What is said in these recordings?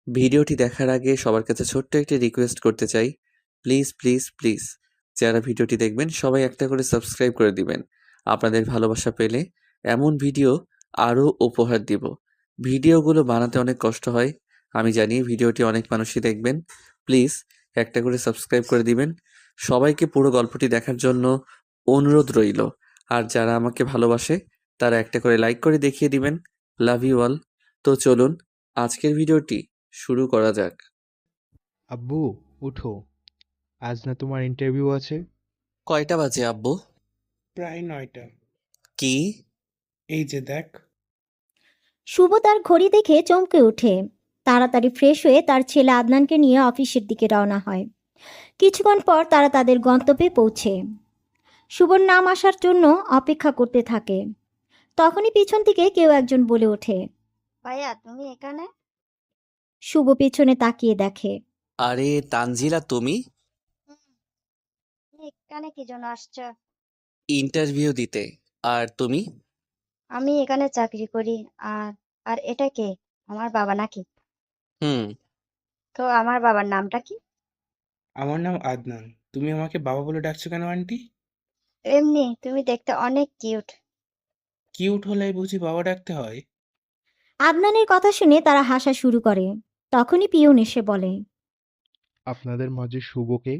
ভিডিওটি দেখার আগে সবার কাছে ছোট্ট একটি রিকোয়েস্ট করতে চাই, প্লিজ প্লিজ প্লিজ যারা ভিডিওটি দেখবেন সবাই একটা করে সাবস্ক্রাইব করে দিবেন। আপনাদের ভালোবাসা পেলে এমন ভিডিও আরও উপহার দিব। ভিডিওগুলো বানাতে অনেক কষ্ট হয়, আমি জানি। ভিডিওটি অনেক মানুষই দেখবেন, প্লিজ একটা করে সাবস্ক্রাইব করে দিবেন। সবাইকে পুরো গল্পটি দেখার জন্য অনুরোধ রইল। আর যারা আমাকে ভালোবাসে তারা একটা করে লাইক করে দেখিয়ে দিবেন। Love you all. তো চলুন আজকের ভিডিওটি শুরু করা যাক। আব্বু, উঠো। আজ না তোমার ইন্টারভিউ আছে? কয়টা বাজে আব্বু? প্রায় ৯টা। কি? এই যে দেখ। শুভ তার ঘড়ি দেখে চমকে ওঠে। তাড়াতাড়ি ফ্রেশ হয়ে তার ছেলে আদনানকে নিয়ে অফিসের দিকে রওনা হয়। কিছুক্ষণ পর তারা তাদের গন্তব্যে পৌঁছে। শুভর নাম আসার জন্য অপেক্ষা করতে থাকে। তখনই পিছন থেকে কেউ একজন বলে ওঠে, ভাইয়া তুমি এখানে? শুভ পেছনে তাকিয়ে দেখে। আরে তানজিলা, তুমি হুম, তুমি এখানে কি জন্য আসছো? ইন্টারভিউ দিতে। আর তুমি? আমি এখানে চাকরি করি। আর আর এটা কে? আমার বাবা নাকি? হুম। তো আমার বাবার নামটা কি? আমার নাম আদনান। তুমি আমাকে বাবা বলে ডাকছো কেন আন্টি? এমনি, তুমি দেখতে অনেক কিউট। কিউট হলেই বুঝি বাবা ডাকতে হয়? আদনানের কথা শুনে তারা হাসা শুরু করে। তখনই পিয়ন এসে বলে, আপনাদের মাঝে শুভকে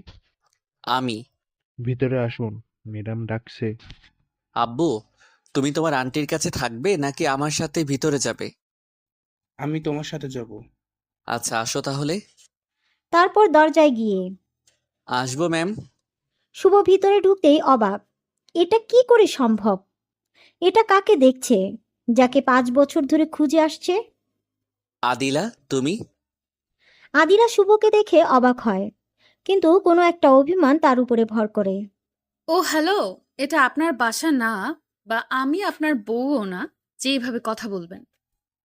আমি। ভিতরে আসুন, ম্যাডাম ডাকছে। আব্বু, তুমি তোমার আন্টির কাছে থাকবে নাকি আমার সাথে ভিতরে যাবে? আমি তোমার সাথে যাব। আচ্ছা, আসো তাহলে। তারপর দরজায় গিয়ে আসবো ম্যাম। শুভ ভিতরে ঢুকতেই অবাক। এটা কি করে সম্ভব? এটা কাকে দেখছে, যাকে 5 বছর ধরে খুঁজে আসছে? আদিলা, তুমি? আদিরা শুভকে দেখে অবাক হয়, কিন্তু কোনো একটা অভিমান তার উপরে ভর করে। ও হ্যালো, এটা আপনার বাসা না, বা আমি আপনার বউও না যে এইভাবে কথা বলবেন।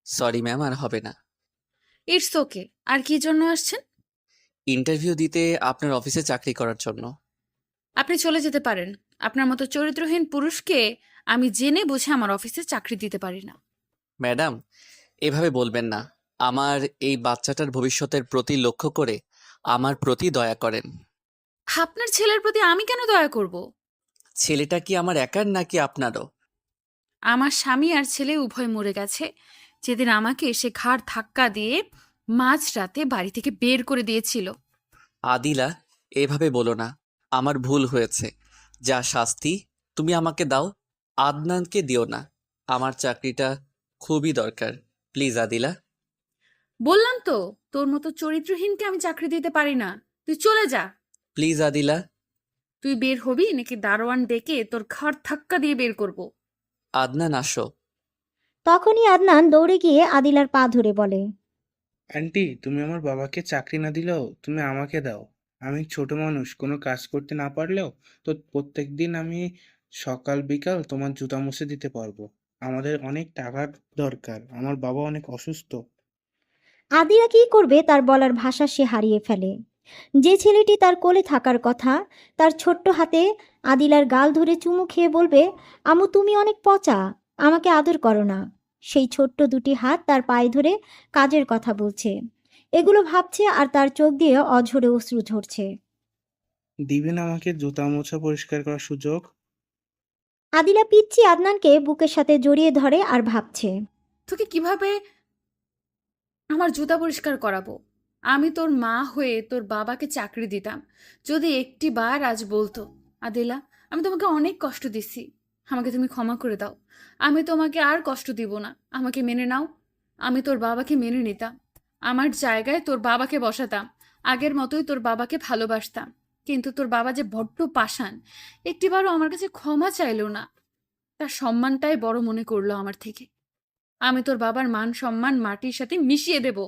সরি ম্যাম, আর হবে না। It's okay. আর কি জন্য আসছেন? ইন্টারভিউ দিতে আপনার অফিসে চাকরি করার জন্য। আপনি চলে যেতে পারেন। আপনার মতো চরিত্রহীন পুরুষকে আমি জেনে বুঝে আমার অফিসে চাকরি দিতে পারি না। ম্যাডাম, এভাবে বলবেন না। আমার এই বাচ্চাটার ভবিষ্যতের প্রতি লক্ষ্য করে আমার প্রতি দয়া করেন। আপনার ছেলের প্রতি আমি কেন দয়া করব? ছেলেটা কি আমার একার নাকি আপনারও? আমার স্বামী আর ছেলে উভয় মরে গেছে যেদিন আমাকে সে ঘাড় ধাক্কা দিয়ে মাঝরাতে বাড়ি থেকে বের করে দিয়েছিল। আদিলা, এভাবে বলো না। আমার ভুল হয়েছে। যা শাস্তি তুমি আমাকে দাও, আদনানকে দিও না। আমার চাকরিটা খুবই দরকার। প্লিজ আদিলা। বললাম তো, তোর মতো চরিত্রহীনকে আমি চাকরি দিতে পারি না। তুই চলে যা। প্লিজ আদিলা। তুই বের হবি নাকি দারোয়ান ডেকে তোর ঘাড় ধাক্কা দিয়ে বের করব? আদনান, আসো। তখনই আদনান দৌড়ে গিয়ে আদিলার পা ধরে বলে, আন্টি, তুমি আমার বাবাকে চাকরি না দিলেও তুমি আমাকে দাও। আমি ছোট মানুষ, কোনো কাজ করতে না পারলেও তো প্রত্যেকদিন আমি সকাল বিকাল তোমার জুতা মুছে দিতে পারবো। আমাদের অনেক টাকার দরকার, আমার বাবা অনেক অসুস্থ। আদিলা কি করবে তার বলার ভাষা সে হারিয়ে ফেলে। যে ছেলেটি তার কোলে থাকার কথা, তার ছোট্ট হাতে আদিলার গাল ধরে চুমু খেয়ে বলবে, আমু তুমি অনেক পচা, আমাকে আদর করো না। সেই ছোট্ট দুটি হাত তার পায়ে ধরে কাজের কথা বলছে। এগুলো ভাবছে আর তার চোখ দিয়ে অঝরে অশ্রু ঝরছে। দিবেন আমাকে জুতা মোছা পরিষ্কার করার সুযোগ? আদিলা পিচ্ছি আদনানকে বুকের সাথে জড়িয়ে ধরে আর ভাবছে, তোকে কিভাবে আমার জুতা পরিষ্কার করাবো? আমি তোর মা হয়ে তোর বাবাকে চাকরি দিতাম যদি একটি বার আজ বলতো, আদিলা, আমি তোমাকে অনেক কষ্ট দিছি, আমাকে তুমি ক্ষমা করে দাও, আমি তোমাকে আর কষ্ট দিব না, আমাকে মেনে নাও। আমি তোর বাবাকে মেনে নিতাম, আমার জায়গায় তোর বাবাকে বসাতাম, আগের মতোই তোর বাবাকে ভালোবাসতাম। কিন্তু তোর বাবা যে বড্ড পাষাণ, একটিবারও আমার কাছে ক্ষমা চাইলো না। তার সম্মানটাই বড় মনে করলো আমার থেকে। আমি তোর বাবার মান সম্মান মাটির সাথে মিশিয়ে দেব।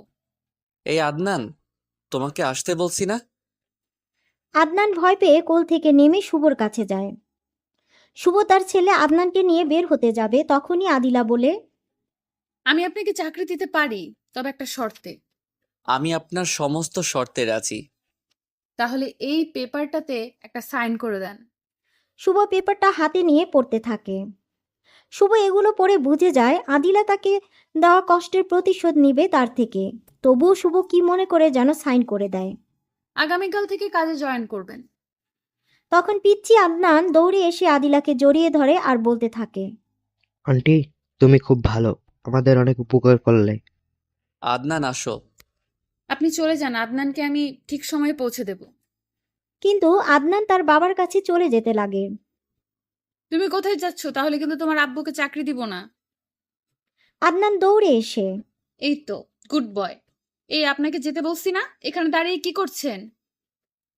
এই আদনান, তোমাকে আসতে বলছি না? আদনান ভয় পেয়ে কোল থেকে নেমে শুভর কাছে যায়। শুভ তার ছেলে আদনানকে নিয়ে বের হতে যাবে, তখনই আদিলা বলে, আমি আপনাকে চাকরি দিতে পারি, তবে একটা শর্তে। আমি আপনার সমস্ত শর্তে রাজি। তাহলে এই পেপারটাতে একটা সাইন করে দেন। শুভ পেপারটা হাতে নিয়ে পড়তে থাকে। শুভ এগুলো পড়ে বুঝে যায় আদিলা তাকে দেওয়া কষ্টের প্রতিশোধ নিবে তার থেকে। তবুও শুভ কি মনে করে যেন সাইন করে দেয়। আগামীকাল থেকে কাজে জয়েন করবেন। তখন পিচ্চি আদনান দৌড়ে এসে আদিলাকে জড়িয়ে ধরে আর বলতে থাকে। আন্টি, তুমি খুব ভালো, আমাদের অনেক উপকার করলে। আদনান আসো। আপনি চলে যান, আদনানকে আমি ঠিক সময়ে পৌঁছে দেব। কিন্তু আদনান তার বাবার কাছে চলে যেতে লাগে। তুমি কোথায় যাচ্ছ? তাহলে কিন্তু তোমার আব্বুকে চাকরি দিব না। আদনান দৌড়ে এসে। এই তো, গুড বয়। এই আপনাকে যেতে বলছি না? এখানে দাঁড়িয়ে কি করছেন?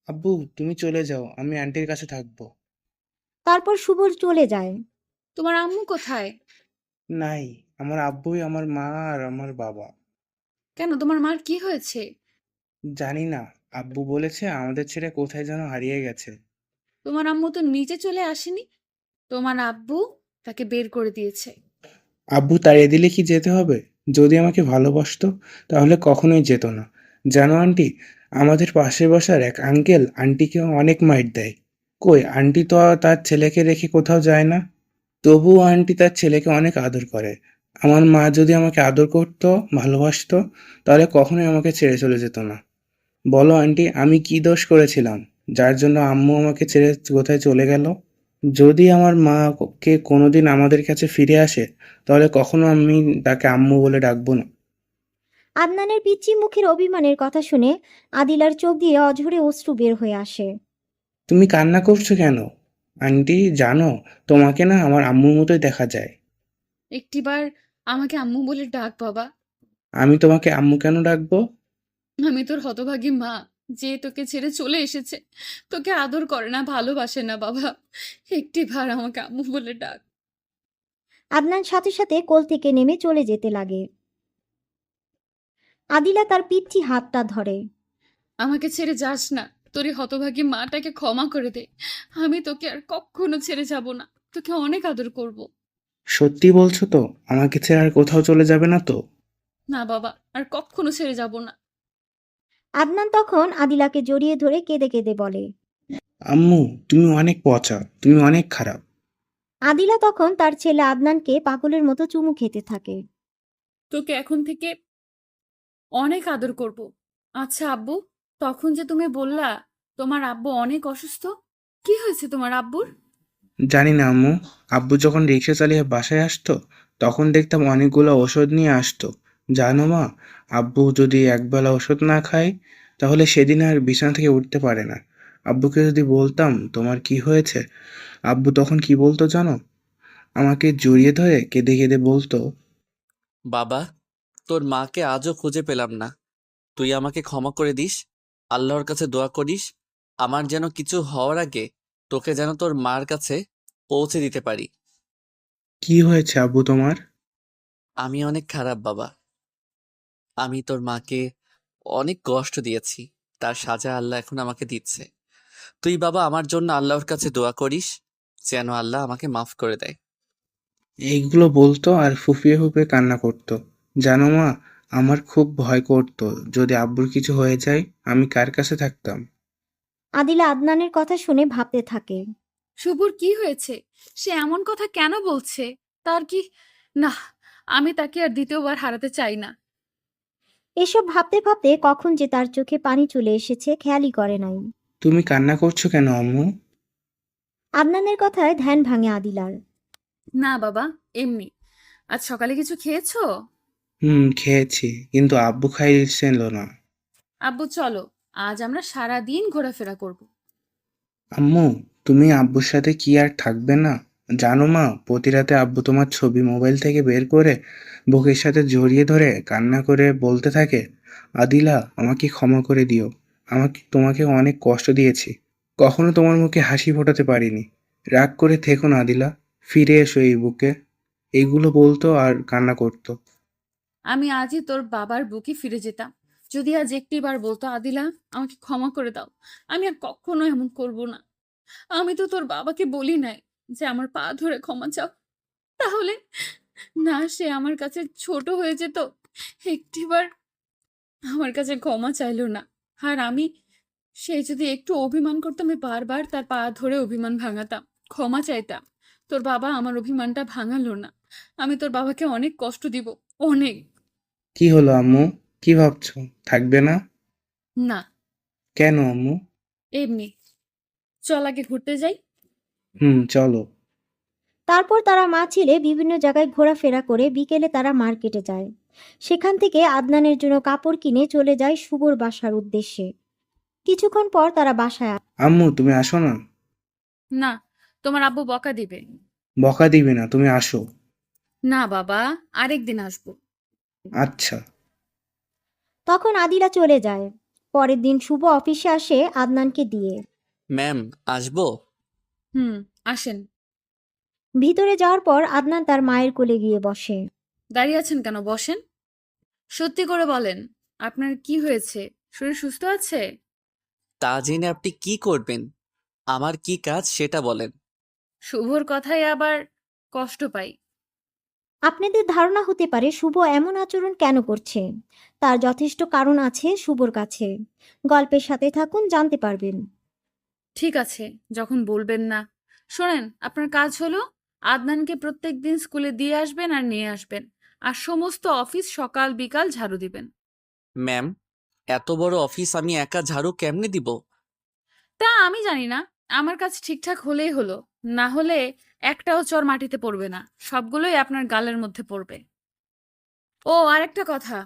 আব্বু, তুমি চলে যাও, আমি আন্টির কাছে থাকবো। তারপর শুভ চলে যায়। তোমার আম্মু কোথায়? নাই, আমার আব্বুই আমার মা আর আমার বাবা। কেন, তোমার মার কি হয়েছে? জানি না, আব্বু বলেছে আমাদের ছেড়ে কোথায় যেন হারিয়ে গেছে। তোমার আম্মু তো নিচে চলে আসেনি। তোমার আব্বু তাকে বের করে দিয়েছে। আব্বু তাড়িয়ে দিলে কি যেতে হবে? যদি আমাকে ভালোবাসতো তাহলে কখনোই যেত না। জানো আন্টি, আমাদের পাশে বসার এক আঙ্কেল আন্টিকেও অনেক মাইর দেয়। কই, আন্টি তো আর তার ছেলেকে রেখে কোথাও যায় না। তবুও আন্টি তার ছেলেকে অনেক আদর করে। আমার মা যদি আমাকে আদর করতো, ভালোবাসতো, তাহলে কখনোই আমাকে ছেড়ে চলে যেত না। বলো আন্টি, আমি কি দোষ করেছিলাম যার জন্য আম্মু আমাকে ছেড়ে কোথায় চলে গেল? যদি আমার মাকে কোনোদিন আমাদের কাছে ফিরে আসে, তাহলে কখনো আমি তাকে আম্মু বলে ডাকবো না। আদনানের পিচ্চি মুখের অভিমানের কথা শুনে আদিলার চোখ দিয়ে অঝরে অশ্রু বের হয়ে আসে। তুমি কান্না করছো কেন? আন্টি জানো, তোমাকে না আমার আম্মুর মতোই দেখা যায়। একটিবার আমাকে আম্মু বলে ডাক বাবা। আমি তোমাকে আম্মু কেন ডাকবো? আমি তোর হতভাগী মা, যে তোকে ছেড়ে চলে এসেছে, তোকে আদর করে না, ভালোবাসে না বাবা। একটিবার আমাকে আম্মু বলে ডাক। আদনান সাথে সাথে কোল থেকে নেমে চলে যেতে লাগে। আদিলা তার পিচ্চি হাতটা ধরে। আমাকে ছেড়ে যাস না, তোর এই হতভাগী মাটাকে ক্ষমা করে দে। আমি তোকে আর কখনো ছেড়ে যাব না, তোকে অনেক আদর করব। সত্যি বলছো তো? আমাকে ছেড়ে আর কোথাও চলে যাবে না তো? না বাবা, আর কখনো ছেড়ে যাব না। আদনান তখন আদিলাকে জড়িয়ে ধরে কেঁদে কেঁদে বলে। আম্মু, তুমি অনেক পচা, তুমি অনেক খারাপ। আদিলা তখন তার ছেলে আদনানকে পাগলের মতো চুমু খেতে থাকে। তোকে এখন থেকে অনেক আদর করব। আচ্ছা আব্বু, তখন যে তুমি বললা তোমার আব্বু অনেক অসুস্থ, কি হয়েছে তোমার আব্বুর? জানি না আম্মু, আব্বু যখন রিক্সা চালিয়ে বাসায় আসতো, তখন দেখতাম অনেকগুলো ওষুধ নিয়ে আসতো। জানো মা, আব্বু যদি একবেলা ওষুধ না খায়, তাহলে সেদিন আর বিছানা থেকে উঠতে পারে না। আব্বুকে যদি বলতাম তোমার কি হয়েছে, আব্বু তখন কি বলতো জানো? আমাকে জড়িয়ে ধরে কেঁদে কেঁদে বলতো, বাবা, তোর মাকে আজও খুঁজে পেলাম না। তুই আমাকে ক্ষমা করে দিস। আল্লাহর কাছে দোয়া করিস আমার যেন কিছু হওয়ার আগে তোকে যেন তোর মার কাছে পৌঁছে দিতে পারি। কি হয়েছে আব্বু তোমার? আমি অনেক খারাপ বাবা। আমি তোর মাকে অনেক কষ্ট দিয়েছি, তার সাজা আল্লাহ এখন আমাকে দিচ্ছে। তুই বাবা আমার জন্য আল্লাহর কাছে দোয়া করিস যেন আল্লাহ আমাকে মাফ করে দেয়। এইগুলো বলতো আর ফুপিয়ে ফুপিয়ে কান্না করতো। জানো মা, আমার খুব ভয় করতো যদি আব্বুর কিছু হয়ে যায়, আমি কার কাছে থাকতাম? আদিলা আদনানের কথা শুনে ভাবতে থাকে। শুভর কি হয়েছে? সে এমন কথা কেন বলছে? তার কি, না, আমি তাকে আর দ্বিতীয়বার হারাতে চাই না। এসব ভাবতে ভাবতে কখন যে তার চোখে পানি চলে এসেছে খেয়ালই করে নাই। তুমি কান্না করছো কেন আম্মু? আদনানের কথায় ধ্যান ভাঙে আদিলার। না বাবা, এমনি। আজ সকালে কিছু খেয়েছো? খেয়েছি, কিন্তু আব্বু খাইয়েছিল না। আব্বু চলো, আজ আমরা সারা দিন ঘোরাফেরা করব। আম্মু, তুমি আব্বুর সাথে কি আর থাকবে না? জানো মা, প্রতি রাতে আব্বু তোমার ছবি মোবাইল থেকে বের করে বুকের সাথে জড়িয়ে ধরে কান্না করে বলতে থাকে, আদিলা আমাকে ক্ষমা করে দিও, তোমাকে অনেক কষ্ট দিয়েছি, কখনো তোমার মুখে হাসি ফোটাতে পারিনি, রাগ করে থেকো না আদিলা, ফিরে এসো এই বুকে। এইগুলো বলতো আর কান্না করতো। আমি আজই তোর বাবার বুকে ফিরে যেতাম যদি আজ একটিবার বলতো, আদিলা আমাকে ক্ষমা করে দাও, আমি আর কখনো এমন করব না। আমি তো তোর বাবাকে বলি নাই যে আমার পা ধরে ক্ষমা চাও, তাহলে না সে আমার কাছে ছোট হয়ে যেত, একটিবার আমার কাছে ক্ষমা চাইলো না। আর আমি, সে যদি একটু অভিমান করতো, আমি বারবার তার পা ধরে অভিমান ভাঙাতাম, ক্ষমা চাইতাম। তোর বাবা আমার অভিমানটা ভাঙালো না। আমি তোর বাবাকে অনেক কষ্ট দিব, অনেক। কি হলো আম্মু? কি ভাবছো? থাকবে না? না, কেন আম্মু? এমনি। চল আগে ঘুরতে যাই। চলো। তারপর তারা মা ছেলে বিভিন্ন জায়গায় ঘোরাফেরা করে বিকেলে তারা মার্কেটে যায়। সেখান থেকে আদনানের জন্য কাপড় কিনে চলে যায় শুভর বাসার উদ্দেশ্যে। কিছুক্ষণ পর তারা বাসায় আম্মু তুমি আসো না। না, তোমার আব্বু বকা দিবে। বকা দিবে না, তুমি আসো। না বাবা, আরেকদিন আসবো। আচ্ছা। তখন আদিলা চলে যায়। পরের দিন শুভ অফিসে আসে আদনানকে দিয়ে। ম্যাম, আসবো? আসেন। ভিতরে যাওয়ার পর আদনান তার মায়ের কোলে গিয়ে বসে। দাঁড়িয়ে আছেন কেন? বসেন। সত্যি করে বলেন, আপনার কি হয়েছে? শরীর সুস্থ আছে? তা জেনে আপনি কি করবেন? আমার কি কাজ সেটা বলেন। শুভর কথায় আবার কষ্ট পাই। আপনাদের ধারণা হতে পারে শুভ এমন আচরণ কেন করছে। তার যথেষ্ট কারণ আছে শুভর কাছে। গল্পের সাথে থাকুন, জানতে পারবেন। ঠিক আছে, যখন বলবেন না। শোনেন, আপনার কাজ হলো আদনানকে প্রত্যেকদিন স্কুলে দিয়ে আসবেন আর নিয়ে আসবেন, আর সমস্ত অফিস সকাল বিকাল ঝাড়ু দিবেন। ম্যাম, এত বড় অফিস আমি একা ঝাড়ু কেমনে দিব? তা আমি জানি না, আমার কাজ ঠিকঠাক হলেই হলো। না হলে একটাও চর মাটিতে পড়বে না, সবগুলোই আপনার গালের মধ্যে পড়বে। ও, আরেকটা কথা,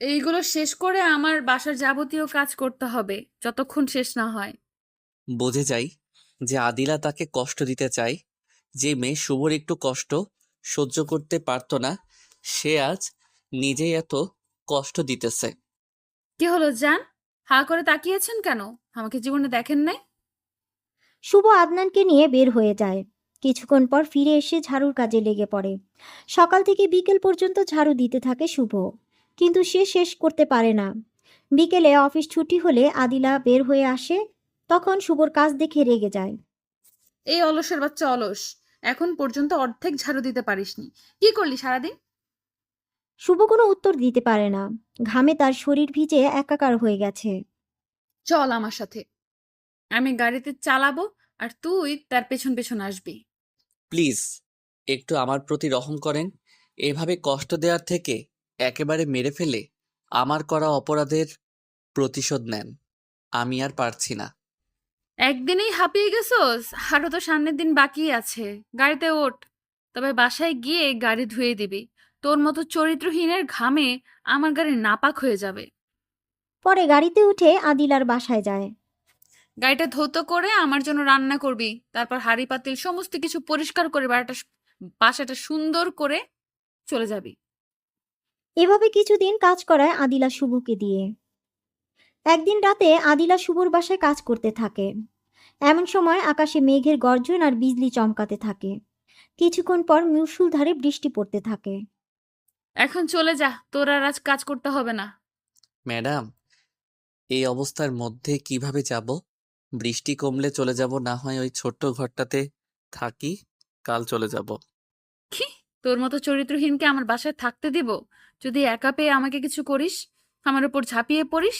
এইগুলো শেষ করে আমার বাসার যাবতীয় কাজ করতে হবে যতক্ষণ শেষ না হয়। বুঝে যাই যে আদিলা তাকে কষ্ট দিতে চায়। যে মেয়ে শুভর একটু কষ্ট সহ্য করতে পারতো না, সে আজ নিজেই এত কষ্ট দিতেছে। কি হলো জান? হা করে তাকিয়েছেন কেন? আমাকে জীবনে দেখেন নাই? শুভ আদনানকে নিয়ে বের হয়ে যায়। কিছুক্ষণ পর ফিরে এসে ঝাড়ুর কাজে লেগে পড়ে। সকাল থেকে বিকেল পর্যন্ত ঝাড়ু দিতে থাকে শুভ, কিন্তু সে শেষ করতে পারে না। বিকেলে অফিস ছুটি হলে আদিলা বের হয়ে আসে। তখন শুভর কাজ দেখে রেগে যায়। এই অলসের বাচ্চা অলস, এখন পর্যন্ত অর্ধেক ঝাড়ু দিতে পারিসনি। কি করলি সারাদিন? শুভ কোনো উত্তর দিতে পারে না। ঘামে তার শরীর ভিজে একাকার হয়ে গেছে। চল আমার সাথে, আমি গাড়িতে চালাবো আর তুই তার পেছন পেছন আসবি। প্লিজ একটু আমার প্রতি রহম করেন। এভাবে কষ্ট দেওয়ার থেকে একেবারে মেরে ফেলে আমার করা অপরাধের প্রতিশোধ নেন। আমি আর পারছি না। একদিনেই হাঁপিয়ে গেছোস? আরো তো সামনের দিন বাকি আছে। গাড়িতে ওঠ, তবে বাসায় গিয়ে গাড়ি ধুয়ে দিবি। তোর মতো চরিত্রহীনের ঘামে আমার গাড়ি নাপাক হয়ে যাবে। পরে গাড়িতে উঠে আদিলার বাসায় যায়। গাড়িটা ধৌত করে আমার জন্য রান্না করবি, তারপর হাঁড়ি পাতিল সমস্ত কিছু পরিষ্কার করে বাসাটা সুন্দর করে চলে যাবি। এভাবে কিছুদিন কাজ করায় আদিলা শুভকে দিয়ে। একদিন রাতে আদিলা শুভর বাসায় কাজ করতে থাকে। এমন সময় আকাশে মেঘের গর্জন আর বিজলি চমকাতে থাকে। কিছুক্ষণ পর মুষলধারে বৃষ্টি পড়তে থাকে। এখন চলে যা, তোর আর আজ কাজ করতে হবে না। ম্যাডাম, এই অবস্থার মধ্যে কিভাবে যাব? বৃষ্টি কমলে চলে যাব, না হয় ওই ছোট্ট ঘরটাতে থাকি, কাল চলে যাব। কি? তোর মতো চরিত্রহীনকে আমার বাসায় থাকতে দিব? যদি একা পেয়ে আমাকে কিছু করিস, আমার উপর ঝাঁপিয়ে পড়িস,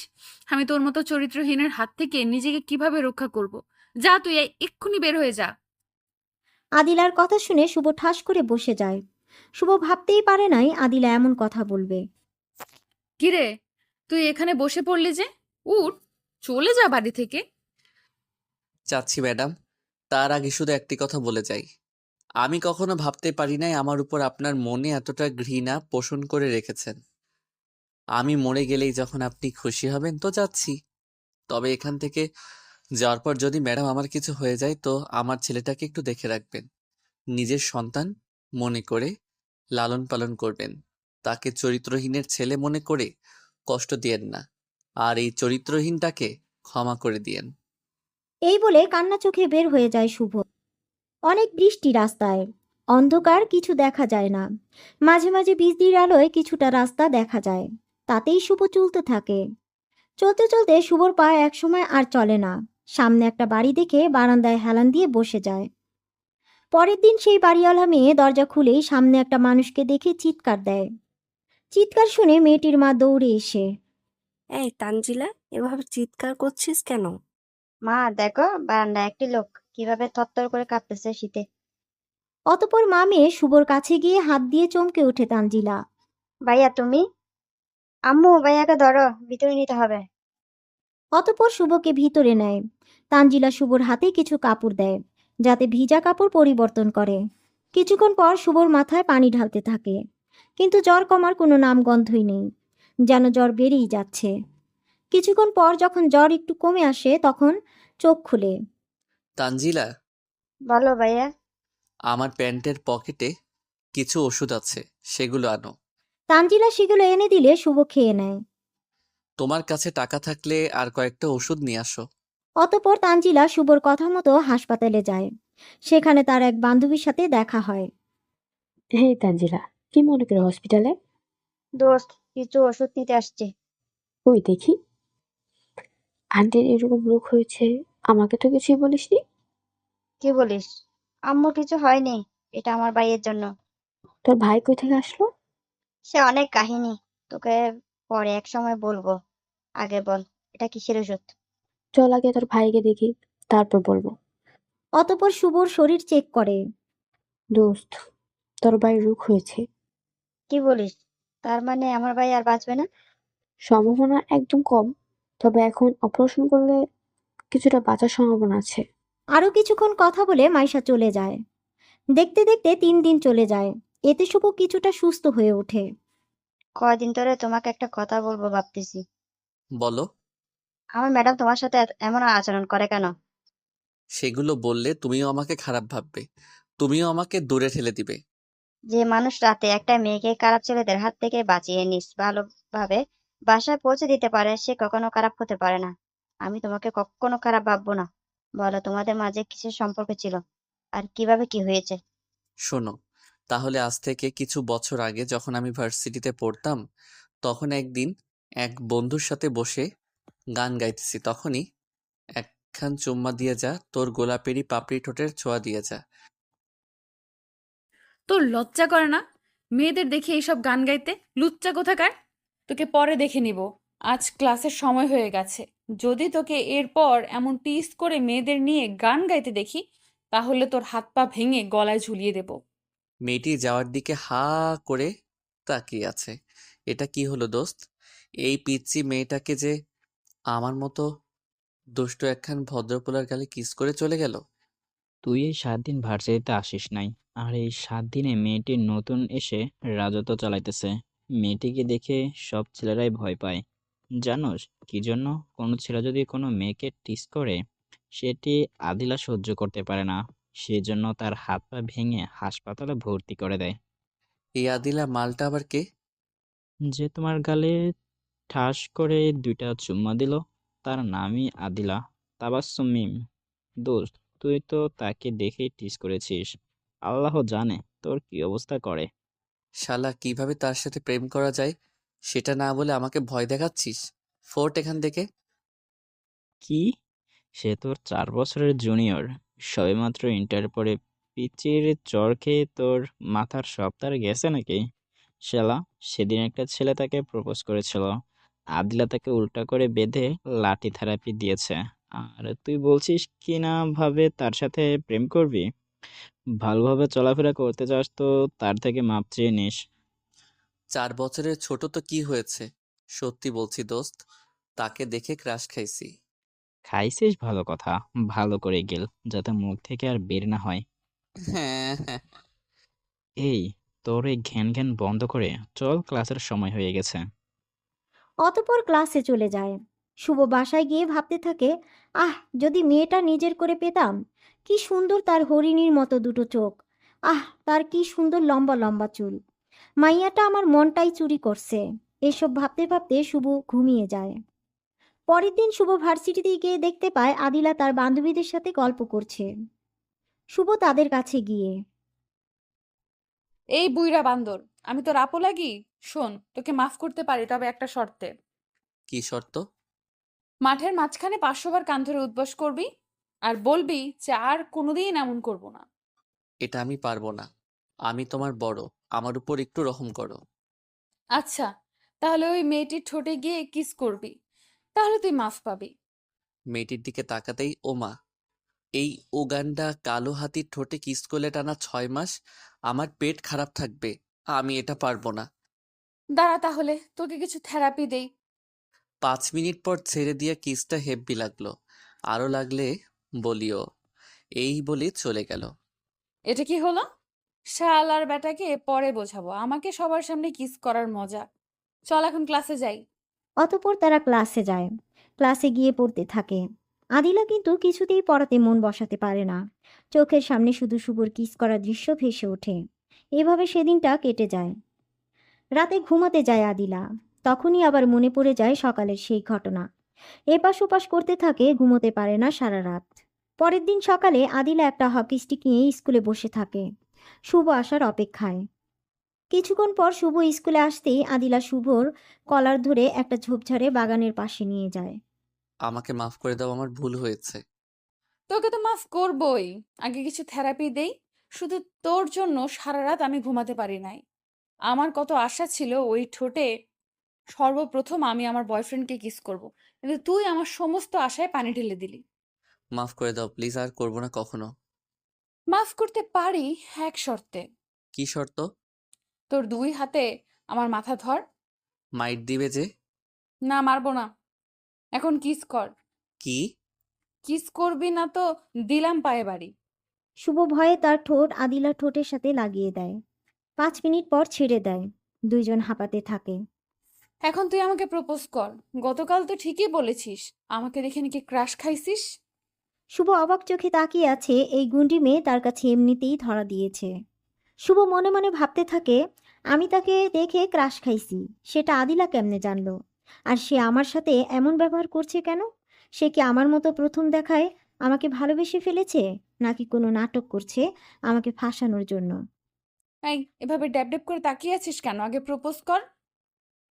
আমি তোর মতো চরিত্রহীনের হাত থেকে নিজেকে কিভাবে রক্ষা করব? যা, তুই এক্ষুনি বের হয়ে যা। আদিলার কথা শুনে শুভ ঠাস করে বসে যায়। শুভ ভাবতেই পারে নাই আদিলা এমন কথা বলবে। কিরে, তুই এখানে বসে পড়লি যে? উঠ, চলে যা বাড়ি থেকে। চাচ্ছি ম্যাডাম, তার আগে শুধু একটি কথা বলে যাই। আমি কখনো ভাবতে পারি নাই আমার উপর আপনার মনে এতটা ঘৃণা পোষণ করে রেখেছেন। আমি মরে গেলেই যখন আপনি খুশি হবেন তো যাচ্ছি। তবে এখান থেকে যাওয়ার পর যদি ম্যাডাম আমার কিছু হয়ে যায় তো আমার ছেলেটাকে একটু দেখে রাখবেন। নিজের সন্তান মনে করে লালন পালন করবেন। তাকে চরিত্রহীনের ছেলে মনে করে কষ্ট দিয়েন না। আর এই চরিত্রহীনটাকে ক্ষমা করে দিয়েন। এই বলে কান্না চোখে বের হয়ে যায় শুভ। অনেক বৃষ্টি রাস্তায়। অন্ধকার, কিছু দেখা যায় না। মাঝে মাঝে বিজলির আলোয় কিছুটা রাস্তা দেখা যায়। তাতেই শুভ চলতে থাকে। চলতে চলতে শুভর পা একসময় আর চলে না। সামনে একটা বাড়ি দেখে বারান্দায় হেলান দিয়ে বসে যায়। পরের দিন সেই বাড়িওয়ালা মেয়ে দরজা খুলেই সামনে একটা মানুষকে দেখে চিৎকার দেয়। চিৎকার শুনে মেয়েটির মা দৌড়ে এসে, এই তানজিলা, এভাবে চিৎকার করছিস কেন? মা দেখো, বারান্দায় একটি লোক কিভাবে থরথর করে কাঁপতেছে শীতে। অতঃপর মা মেয়ে শুভর কাছে গিয়ে হাত দিয়ে চমকে ওঠে তানজিলা। ভাইয়া তুমি? আম্মু ভাইয়াকে ধরো, ভিতরে নিতে হবে। অতঃপর শুভকে ভিতরে নেয়। তানজিলা শুভর হাতে কিছু কাপড় দেয়, যাতে ভিজা কাপড় পরিবর্তন করে। কিছুক্ষণ পর শুভর মাথায় পানি ঢালতে থাকে, কিন্তু জ্বর কমার কোনো নামগন্ধই নেই, যেন জ্বর বেড়েই যাচ্ছে। কিছুক্ষণ পর যখন জ্বর একটু কমে আসে তখন চোখ খুলে। তানজিলা, বলো ভাইয়া। আমার প্যান্টের পকেটে কিছু ওষুধ আছে, সেগুলো আনো। তানজিলা সেগুলো এনে দিলে শুভ খেয়ে নেয়। তোমার কাছে টাকা থাকলে আর কয়েকটা ওষুধ নিয়ে আসো। অতঃপর তানজিলা শুভর কথা মতো হাসপাতালে যায়। সেখানে তার এক বান্ধবীর সাথে দেখা হয়। হেই তানজিলা, কি মনে করে হসপিটালে? দোস্ত, কিছু ওষুধ নিতে আসছি। ওই দেখি, আন্টির এরকম রোগ হয়েছে, আমাকে তো কিছুই বলিসনি। কি বলিস? আম্মুর কিছু হয়নি, এটা আমার ভাইয়ের জন্য। তোর ভাই কই থেকে আসলো? সে অনেক কাহিনী, তোকে পরে এক সময় বলবো। আগে বল, এটা কিসের ওষুধ? চল আগে তোর ভাইকে দেখি, তারপর বলবো। অতঃপর শুভর শরীর চেক করে। দোস্ত, তোর ভাই রোগ হয়েছে। কি বলিস? তার মানে আমার ভাই আর বাঁচবে না? সম্ভাবনা একদম কম, তবে এখন অপারেশন করলে কিছুটা বাঁচার সম্ভাবনা আছে। আরও কিছুক্ষণ কথা বলে মাইশা চলে যায়। দেখতে দেখতে 3 দিন চলে যায়। এতে শুভ কিছুটা সুস্থ হয়ে ওঠে। কয়দিন ধরে তোমাকে একটা কথা বলবো ভাবতেছি। বলো। আমার ম্যাডাম তোমার সাথে এমন আচরণ করে কেন? সেগুলো বললে তুমিও আমাকে খারাপ ভাববে, তুমিও আমাকে দূরে ঠেলে দিবে। যে মানুষ রাতে একটা মেয়েকে খারাপ ছেলেদের হাত থেকে বাঁচিয়ে ভালোভাবে বাসায় পৌঁছে দিতে পারে, সে কখনো খারাপ হতে পারে না। আমি তোমাকে কখনো খারাপ ভাববো না। বলো, তোমাদের মাঝে কিসের সম্পর্ক ছিল, আর কিভাবে কি হয়েছে? শোনো, তাহলে আজ থেকে কিছু বছর আগে যখন আমি ভার্সিটিতে পড়তাম, তখন একদিন এক বন্ধুর সাথে বসে গান গাইতেছি, তখনই একখান চুম্মা দিয়ে যা, তোর গোলাপেরই পাপড়ি ঠোঁটের ছোঁয়া দিয়ে যা। তোর লজ্জা করে না মেয়েদের দেখে এইসব গান গাইতে? লুচ্চা কোথাকার! তোকে পরে দেখে নিব। আজ ক্লাসের সময় হয়ে গেছে। যদি তোকে এরপর এমন টিস করে মেয়েদের নিয়ে গান গাইতে দেখি, তাহলে তোর হাত পা ভেঙে গলায় ঝুলিয়ে দেব। মেয়েটি যাওয়ার দিকে হা করে তাকিয়ে আছে। এটা কি হলো দোস্ত? এই পিচ্চি মেয়েটাকে যে আমার মতো দুষ্ট একখান ভদ্রপোলার গালে কিস করে চলে গেল। তুই এই 7 দিন ভার্সিটিতে আসিস নাই, আর এই 7 দিনে মেয়েটি নতুন এসে রাজত্ব চালাইতেছে। মেয়েটিকে দেখে সব ছেলেরাই ভয় পায়। জানোস কি জন্য? কোনো ছেলে যদি কোনো মেয়েকে টিস করে, সেটি আদিলা সহ্য করতে পারে না। সেজন্য তার হাত পা ভেঙে হাসপাতালে ভর্তি করে দেয়। এই আদিলা মালটা আবার কে? যে তোমার গালে ঠাস করে 2টা চুম্মা দিল, তার নামই আদিলা তাবাস্সুম মিম। দোস্ত, তুই তো তাকে দেখেই টিস করেছিস। আল্লাহ জানে তোর কি অবস্থা করে। শালা, কিভাবে তার সাথে প্রেম করা যায় সেটা না বলে আমাকে ভয় দেখাচ্ছিস? ফোর্ট এখান থেকে। কি? সে তোর 4 বছরের জুনিয়র, সবেমাত্র ইন্টার পরে পিচির চর খেয়ে তোর মাথার সব তার গেছে নাকি? শালা, সেদিন একটা ছেলে তাকে প্রপোজ করেছিল, আদিলা তাকে উল্টা করে বেঁধে লাঠি থেরাপি দিয়েছে, আর তুই বলছিস কি না ভাবে তার সাথে প্রেম করবি? ভালোভাবে চলাফেরা করতে চাস তো তার থেকে মাপ চেয়ে নিস। 4 বছরের ছোট তো কি হয়েছে? সত্যি বলছি দোস্ত, তাকে দেখে ক্রাশ খাইছি। খাইছিস ভালো কথা, ভালো করে গেল, যাতে মুখ থেকে আর বের না হয়। হ্যাঁ হ্যাঁ। এই, তোর এই ঘ্যান ঘ্যান বন্ধ করে চল, ক্লাসের সময় হয়ে গেছে। অতঃপর ক্লাসে চলে যায়। শুভ বাসায় গিয়ে ভাবতে থাকে, আহ, যদি মেয়েটা নিজের করে পেতাম। কি সুন্দর তার হরিণীর মতো দুটো চোখ। আহ, তার কি সুন্দর লম্বা লম্বা চুল। মাইয়াটা আমার মনটাই চুরি করছে। এসব ভাবতে ভাবতে শুভ ঘুমিয়ে যায়। পরের দিন শুভ ভার্সিটিতে গিয়ে দেখতে পায় আদিলা তার বান্ধবীদের সাথে গল্প করছে। শুভ তাদের কাছে গিয়ে, এই বুইড়া বান্দর, আমি তোর আপু লাগি? শোন, তোকে মাফ করতে পারি, তবে একটা শর্তে। কি শর্ত? মাঠের মাঝখানে 500 বার কান ধরে উঠবস করবি, আর বলবি যে আর কোনোদিন এমন করব না। এটা আমি পারবো না। আমি তোমার বড়, আমার উপর একটু রহম করো। আচ্ছা, তাহলে ওই মেয়েটির ঠোঁটে গিয়ে কিস করবি, তাহলে তুই মাফ পাবি। মেয়েটির দিকে তাকাতেই ও মা, এই উগান্ডা কালো হাতির ঠোঁটে কিস করলে টানা 6 মাস আমার পেট খারাপ থাকবে। আমি এটা পারবো না। দাঁড়া তাহলে, তোকে কিছু থেরাপি দেই। 5 মিনিট পর ছেড়ে দিয়ে কিসটা হেব্বি লাগলো। আরো লাগলে বলিও। এই বলে চলে গেল। এটা কি হলো? শালার বেটাকে পরে বোঝাবো, আমাকে সবার সামনে কিস করার মজা। চল এখন ক্লাসে যাই। অতঃপর তারা ক্লাসে যায়। ক্লাসে গিয়ে পড়তে থাকে। আদিলা কিন্তু কিছুতেই পড়াতে মন বসাতে পারে না। চোখের সামনে শুধু শুভর কিস করার দৃশ্য ভেসে ওঠে। এভাবে সেদিনটা কেটে যায়। রাতে ঘুমাতে যায় আদিলা। তখনই আবার মনে পড়ে যায় সকালের সেই ঘটনা। এপাশ ওপাশ করতে থাকে, ঘুমোতে পারে না সারা রাত। পরের দিন সকালে আদিলা একটা হকি স্টিক নিয়ে স্কুলে বসে থাকে, শুভ আসার অপেক্ষায়। কিছুক্ষণ পর শুভ স্কুলে আসতেই আদিলা শুভর কলার ধরে একটা ঝোপঝাড়ে বাগানের পাশে নিয়ে যায়। আমাকে মাফ করে দাও, আমার ভুল হয়েছে। তোকে তো মাফ করবই, আগে কিছু থেরাপি দেই। শুধু তোর জন্য সারা রাত আমি ঘুমাতে পারি নাই। আমার কত আশা ছিল ওই ঠোঁটে সর্বপ্রথম আমি আমার বয়ফ্রেন্ডকে কিস করব, কিন্তু তুই আমার সমস্ত আশায় পানি ঢেলে দিলি। মাফ করে দাও প্লিজ, আর করবো না কখনো। মাফ করতে পারি এক শর্তে। কি শর্ত? তোর 2 হাতে আমার মাথা ধর। মাইট দিবে যে? না, মারবো না। এখন কিস কর। কি? কিস করবি না তো দিলাম পায়ে বাড়ি। শুভ ভয়ে তার ঠোঁট আদিলার ঠোঁটের সাথে লাগিয়ে দেয়। 5 মিনিট পর ছেড়ে দেয়। দুইজন হাঁপাতে থাকে। এখন তুই আমাকে প্রপোজ কর। গতকাল তো ঠিকই বলেছিস আমাকে দেখে নাকি ক্রাশ খাইছিস। শুভ অবাক চোখে তাকিয়ে আছে। এই গুন্ডি মেয়ে তার কাছে এমনিতেই ধরা দিয়েছে। শুভ মনে মনে ভাবতে থাকে, আমি তাকে দেখে ক্রাশ খাইছি, সেটা আদিলা কেমনে জানলো? আর সে আমার সাথে এমন ব্যবহার করছে কেন? সে কি আমার মতো প্রথম দেখায় আমাকে ভালোবেসে ফেলেছে, নাকি কোনো নাটক করছে আমাকে ফাঁসানোর জন্য? এই এভাবে ড্যাব ড্যাব করে তাকিয়ে আছিস কেন? আগে প্রপোজ কর,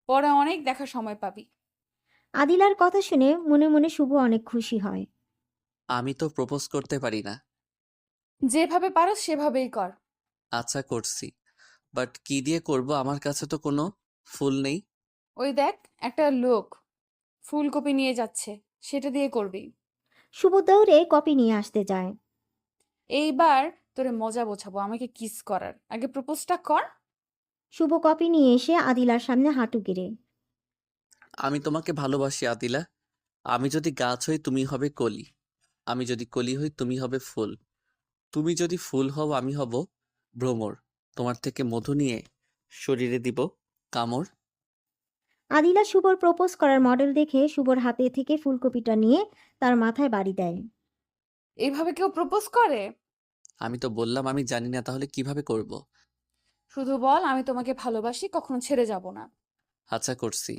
পরে অনেক দেখার সময় পাবি। আদিলার কথা শুনে মনে মনে শুভ অনেক খুশি হয়। আমি তো প্রপোজ করতে পারি না। যেভাবে পারো সেভাবেই কর। আচ্ছা করছি, বাট কি দিয়ে করব? আমার কাছে তো কোনো ফুল নেই। ওই দেখ, একটা লোক ফুলকপি নিয়ে যাচ্ছে, সেটা দিয়ে করবি। শুভ দৌড়ে কপি নিয়ে আসতে যায়। এইবার তোরে মজা বোঝাবো আমাকে কিস করার। আগে প্রপোজটা কর। শুভ কপি নিয়ে এসে আদিলার সামনে হাঁটু গেড়ে। আমি তোমাকে ভালোবাসি আদিলা। আমি যদি গাছ হই তুমি হবে কলি। আমি যদি কলি হই তুমি হবে ফুল। তুমি যদি ফুল হও আমি হব ভ্রমর। তোমার থেকে মধু নিয়ে শরীরে দিব কামড়। আদিলা শুভর প্রপোজ করার মডেল দেখে শুভর হাতে থেকে ফুলকপিটা নিয়ে তার মাথায় বাড়ি দেয়। এইভাবে কেউ প্রপোজ করে? আমি তো বললাম আমি জানি না, তাহলে কিভাবে করব? শুধু বল আমি তোমাকে ভালোবাসি, কখনো ছেড়ে যাব না। আচ্ছা করছি।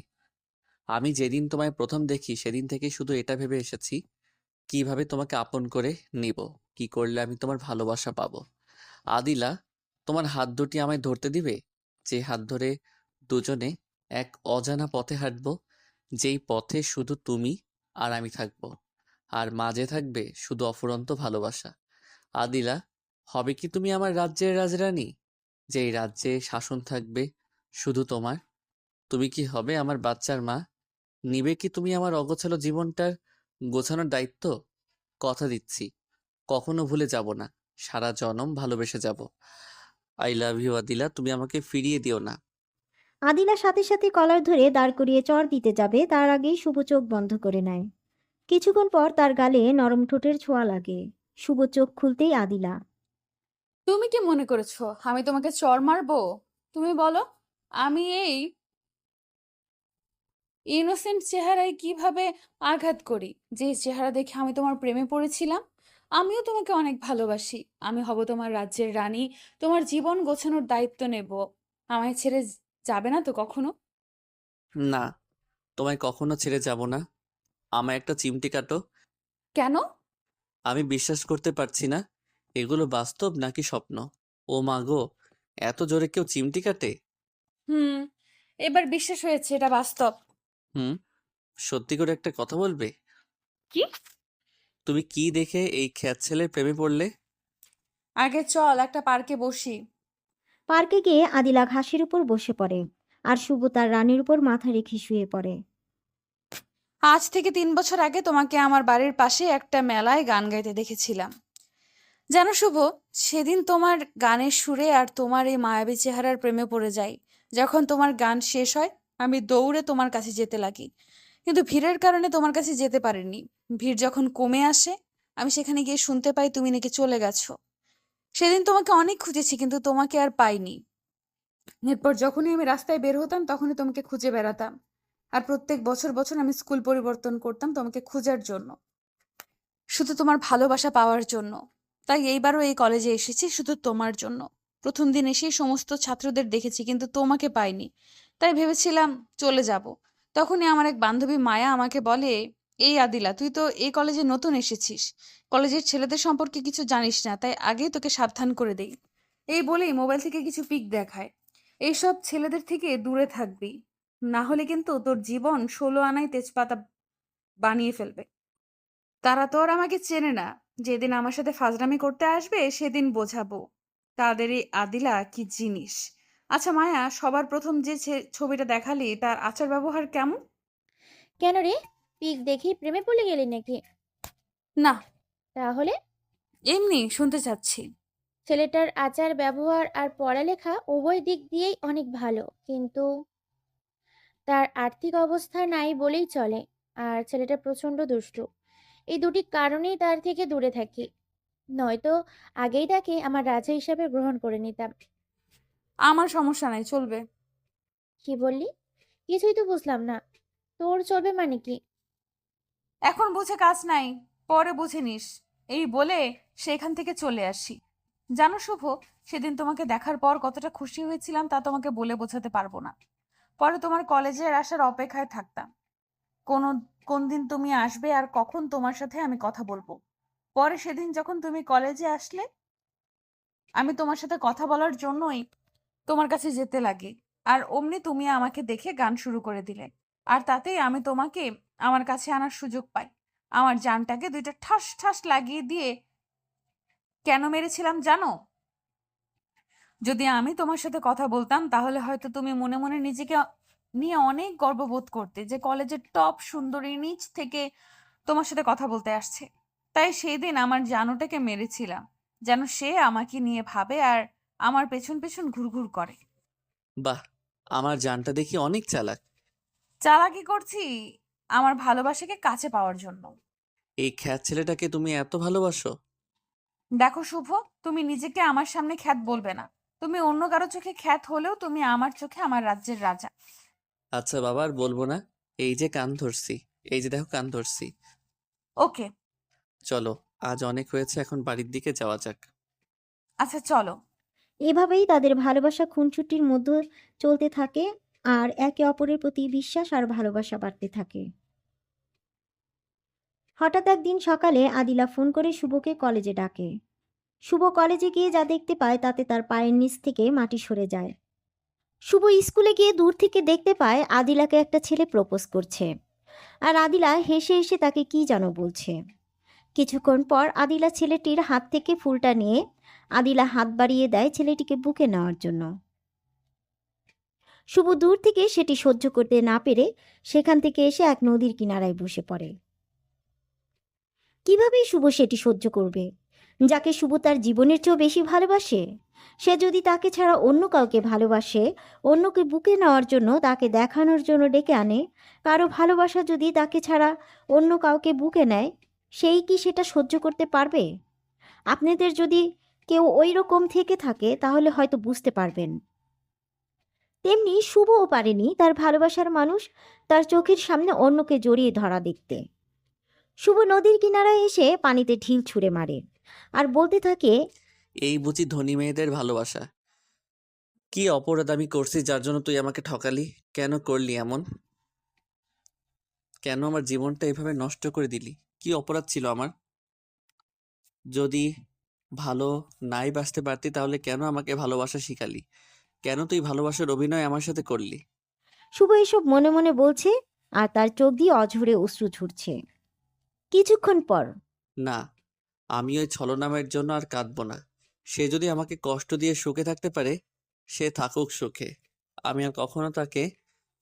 আমি যেদিন তোমায় প্রথম দেখি সেদিন থেকে শুধু এটা ভেবে এসেছি, কিভাবে তোমাকে আপন করে নিব, কি করলে আমি তোমার ভালোবাসা পাবো। আদিলা, তোমার হাত দুটি আমায় ধরতে দিবে? যে হাত ধরে দুজনে এক অজানা পথে হাঁটবো, যেই পথে শুধু তুমি আর আমি থাকবো, আর মাঝে থাকবে শুধু অফুরন্ত ভালোবাসা। আদিলা, হবে কি তুমি আমার রাজ্যের রাজরানী, যেই রাজ্যে শাসন থাকবে শুধু তোমার? তুমি কি হবে আমার বাচ্চার মা? নিবে কি তুমি আমার অগোছালো জীবনটার গোছানোর দায়িত্ব? কথা দিচ্ছি, কখনো ভুলে যাব না, সারা জনম ভালোবেসে যাব। আই লাভ ইউ আদিলা, তুমি আমাকে ফিরিয়ে দিও না। আদিলা সাথে সাথে কলার ধরে দাঁড় করিয়ে চড় দিতে যাবে, তার আগেই শুভ চোখ বন্ধ করে নেয়। কিছুক্ষণ পর তার গালে নরম ঠোঁটের ছোঁয়া লাগে। শুভ চোখ খুলতেই আদিলা। তুমি কি মনে করেছো আমি তোমাকে চড় মারবো? তুমি বলো, আমি এই ইনোসেন্ট চেহারায় কিভাবে আঘাত করি, যে চেহারা দেখে আমি তোমার প্রেমে পড়েছিলাম। আমিও তোমাকে অনেক ভালোবাসি, আমি হব তোমার রাজ্যের রানী, তোমার জীবন গোছানোর দায়িত্ব নেব। আমায় ছেড়ে যাবে না তো কখনো? না, তোমায় কখনো ছেড়ে যাব না। আমায় একটা চিমটি কাটো। কেন? আমি বিশ্বাস করতে পারছি না, এগুলো বাস্তব নাকি স্বপ্ন। ও মা গো, এত জোরে কেউ চিমটি কাটে? হুম, এবার বিশ্বাস হয়েছে এটা বাস্তব। হুম, সত্যি করে একটা কথা বলবে? কি? তুমি কি দেখে এই খ্যাত ছেলের প্রেমে পড়লে? আগে চল একটা পার্কে বসি। পার্কে গিয়ে আদিলা ঘাসের উপর বসে পড়ে, আর শুভ তার রানীর উপর মাথা রেখে শুয়ে পড়ে। আজ থেকে 3 বছর আগে তোমাকে আমার বাড়ির পাশে একটা মেলায় গান গাইতে দেখেছিলাম। জানো শুভ, সেদিন তোমার গানের সুরে আর তোমার এই মায়াবী চেহারার প্রেমে পড়ে যাই। যখন তোমার গান শেষ হয় আমি দৌড়ে তোমার কাছে যেতে লাগি, কিন্তু ভিড়ের কারণে তোমার কাছে যেতে পারিনি। ভিড় যখন কমে আসে আমি সেখানে গিয়ে শুনতে পাই তুমি নাকি চলে গেছো। সেদিন তোমাকে অনেক খুঁজেছি কিন্তু তোমাকে আর পাইনি। এরপর যখনই আমি রাস্তায় বের হতাম তখনই তোমাকে খুঁজে বেড়াতাম। আর প্রত্যেক বছর বছর আমি স্কুল পরিবর্তন করতাম তোমাকে খোঁজার জন্য, শুধু তোমার ভালোবাসা পাওয়ার জন্য। তাই এইবারও এই কলেজে এসেছি শুধু তোমার জন্য। প্রথম দিন এসেই সমস্ত ছাত্রদের দেখেছি কিন্তু তোমাকে পাইনি, তাই ভেবেছিলাম চলে যাব। তখনই আমার এক বান্ধবী মায়া আমাকে বলে, এই আদিলা, তুই তো এই কলেজে নতুন এসেছিস, কলেজের ছেলেদের সম্পর্কে কিছু জানিস না, তাই আগেই তোকে সাবধান করে দেই। এই বলেই মোবাইল থেকে কিছু পিক দেখায়। এইসব ছেলেদের থেকে দূরে থাকবি, না হলে কিন্তু তোর জীবন 16 আনায় তেজপাতা বানিয়ে ফেলবে। তারা তো আর আমাকে চেনে না, যেদিন আমার সাথে ফাজলামি করতে আসবে সেদিন বোঝাবো তাদের এই আদিলা কি জিনিস। আচ্ছা মায়া, সবার প্রথম যে ছবিটা দেখালি তার আচার ব্যবহার কেমন? কেন রে, পিক দেখেই প্রেমে পড়ে গেলি নাকি? না, তাহলে এমনি শুনতে চাচ্ছি। ছেলেটার আচার ব্যবহার আর পড়ালেখা উভয় দিক দিয়েই অনেক ভালো, কিন্তু তার আর্থিক অবস্থা নাই বলেই চলে। আর ছেলেটা প্রচন্ড দুষ্টু। এই দুটি কারণেই তার থেকে দূরে থাকি, নয়তো আগেই তাকে আমার রাজা হিসাবে গ্রহণ করে নিতাম। আমার সমস্যা নাই, চলবে। কি বললি? কিছুই তো বুঝলাম না। তোর চলবে মানে কি? এখন বুঝে কাজ নাই, পরে বুঝে নিস। এই বলে সেখান থেকে চলে আসি। জানো শুভ, সেদিন তোমাকে দেখার পর কতটা খুশি হয়েছিলাম তা তোমাকে বলে বোঝাতে পারবো না। পরে তোমার কলেজের আসার অপেক্ষায় থাকতাম, কোন কোন দিন তুমি আসবে আর কখন তোমার সাথে আমি কথা বলবো। পরে সেদিন যখন তুমি কলেজে আসলে আমি তোমার সাথে কথা বলার জন্যই তোমার কাছে যেতে লাগি, আর অমনি তুমি আমাকে দেখে গান শুরু করে দিলে। আর তাতেই আমি তোমাকে আমার কাছে আনার সুযোগ পাই। আমার জানটাকে দুইটা ঠাস ঠাস লাগিয়ে দিয়ে কেন মেরেছিলাম জানো? যদি আমি তোমার সাথে কথা বলতাম তাহলে হয়তো তুমি মনে মনে নিজেকে নিয়ে অনেক গর্ববোধ করতে যে কলেজের টপ সুন্দরী নিচ থেকে তোমার সাথে কথা বলতে আসছে। তাই সেই দিন আমার জানুটাকে মেরেছিলাম, যেন সে আমাকে নিয়ে ভাবে আর আমার পেছন পেছন ঘুরঘুর করে। বাহ, আমার জানটা দেখি অনেক চালাক। চালাকি করছি আমার ভালোবাসাকে কাছে পাওয়ার জন্য। এই খ্যাত ছেলেটাকে তুমি এত ভালোবাসো? দেখো শুভ, তুমি নিজেকে আমার সামনে খ্যাত বলবে না। তুমি অন্য কারো চোখে খ্যাত হলেও তুমি আমার চোখে আমার রাজ্যের রাজা। আচ্ছা বাবা, আর বলবো না। এই যে কান ধরছি, এই যে দেখো কান ধরছি। ওকে, চলো, আজ অনেক হয়েছে, এখন বাড়ির দিকে যাওয়া যাক। আচ্ছা চলো। এভাবেই তাদের ভালোবাসা খুনসুটির মধ্যে চলতে থাকে আর একে অপরের প্রতি বিশ্বাস আর ভালোবাসা বাড়তে থাকে। হঠাৎ একদিন সকালে আদিলা ফোন করে শুভকে কলেজে ডাকে। শুভ কলেজে গিয়ে যা দেখতে পায় তাতে তার পায়ের নিচ থেকে মাটি সরে যায়। শুভ স্কুলে গিয়ে দূর থেকে দেখতে পায় আদিলাকে একটা ছেলে প্রপোজ করছে, আর আদিলা হেসে হেসে তাকে কি যেন বলছে। কিছুক্ষণ পর আদিলা ছেলেটির হাত থেকে ফুলটা নিয়ে আদিলা হাত বাড়িয়ে দেয় ছেলেটিকে বুকে নেওয়ার জন্য। শুভ দূর থেকে সেটি সহ্য করতে না পেরে সেখান থেকে এসে এক নদীর কিনারায় বসে পড়ে। কিভাবে শুভ সেটি সহ্য করবে, যাকে শুভ তার জীবনের চেয়েও বেশি ভালোবাসে? সে যদি তাকে ছাড়া অন্য কাউকে ভালোবাসে, অন্যকে বুকে নেওয়ার জন্য তাকে দেখানোর জন্য ডেকে আনে, কারো ভালোবাসা যদি তাকে ছাড়া অন্য কাউকে বুকে নেয়, সেই কি সেটা সহ্য করতে পারবে? আপনাদের যদি কেউ ওই রকম থেকে থাকে তাহলে হয়তো বুঝতে পারবেন। তেমনি শুভও পারেনি তার ভালোবাসার মানুষ তার চোখের সামনে অন্যকে জড়িয়ে ধরা দেখতে। শুভ নদীর কিনারায় এসে পানিতে ঢিল ছুঁড়ে মারে আর বলতে থাকে, এই বুঝি ধনী মেয়েদের ভালোবাসা? কি অপরাধ আমি করছি যার জন্য তুই আমাকে ঠকালি? কেন করলি এমন? কেন আমার জীবনটা এভাবে নষ্ট করে দিলি? কি অপরাধ ছিল আমার? যদি ভালো নাই বাসতে পারতি তাহলে কেন আমাকে ভালোবাসা শিখালি? কেন তুই ভালোবাসার অভিনয় আমার সাথে করলি? শুভ এসব মনে মনে বলছে আর তার চোখ দিয়ে অঝরে অশ্রু ঝরছে। কিছুক্ষণ পর, না, আমি ওই ছলনামের জন্য আর কাঁদবো না। সে যদি আমাকে কষ্ট দিয়ে সুখে থাকতে পারে, সে থাকুক সুখে। আমি আর কখনো তাকে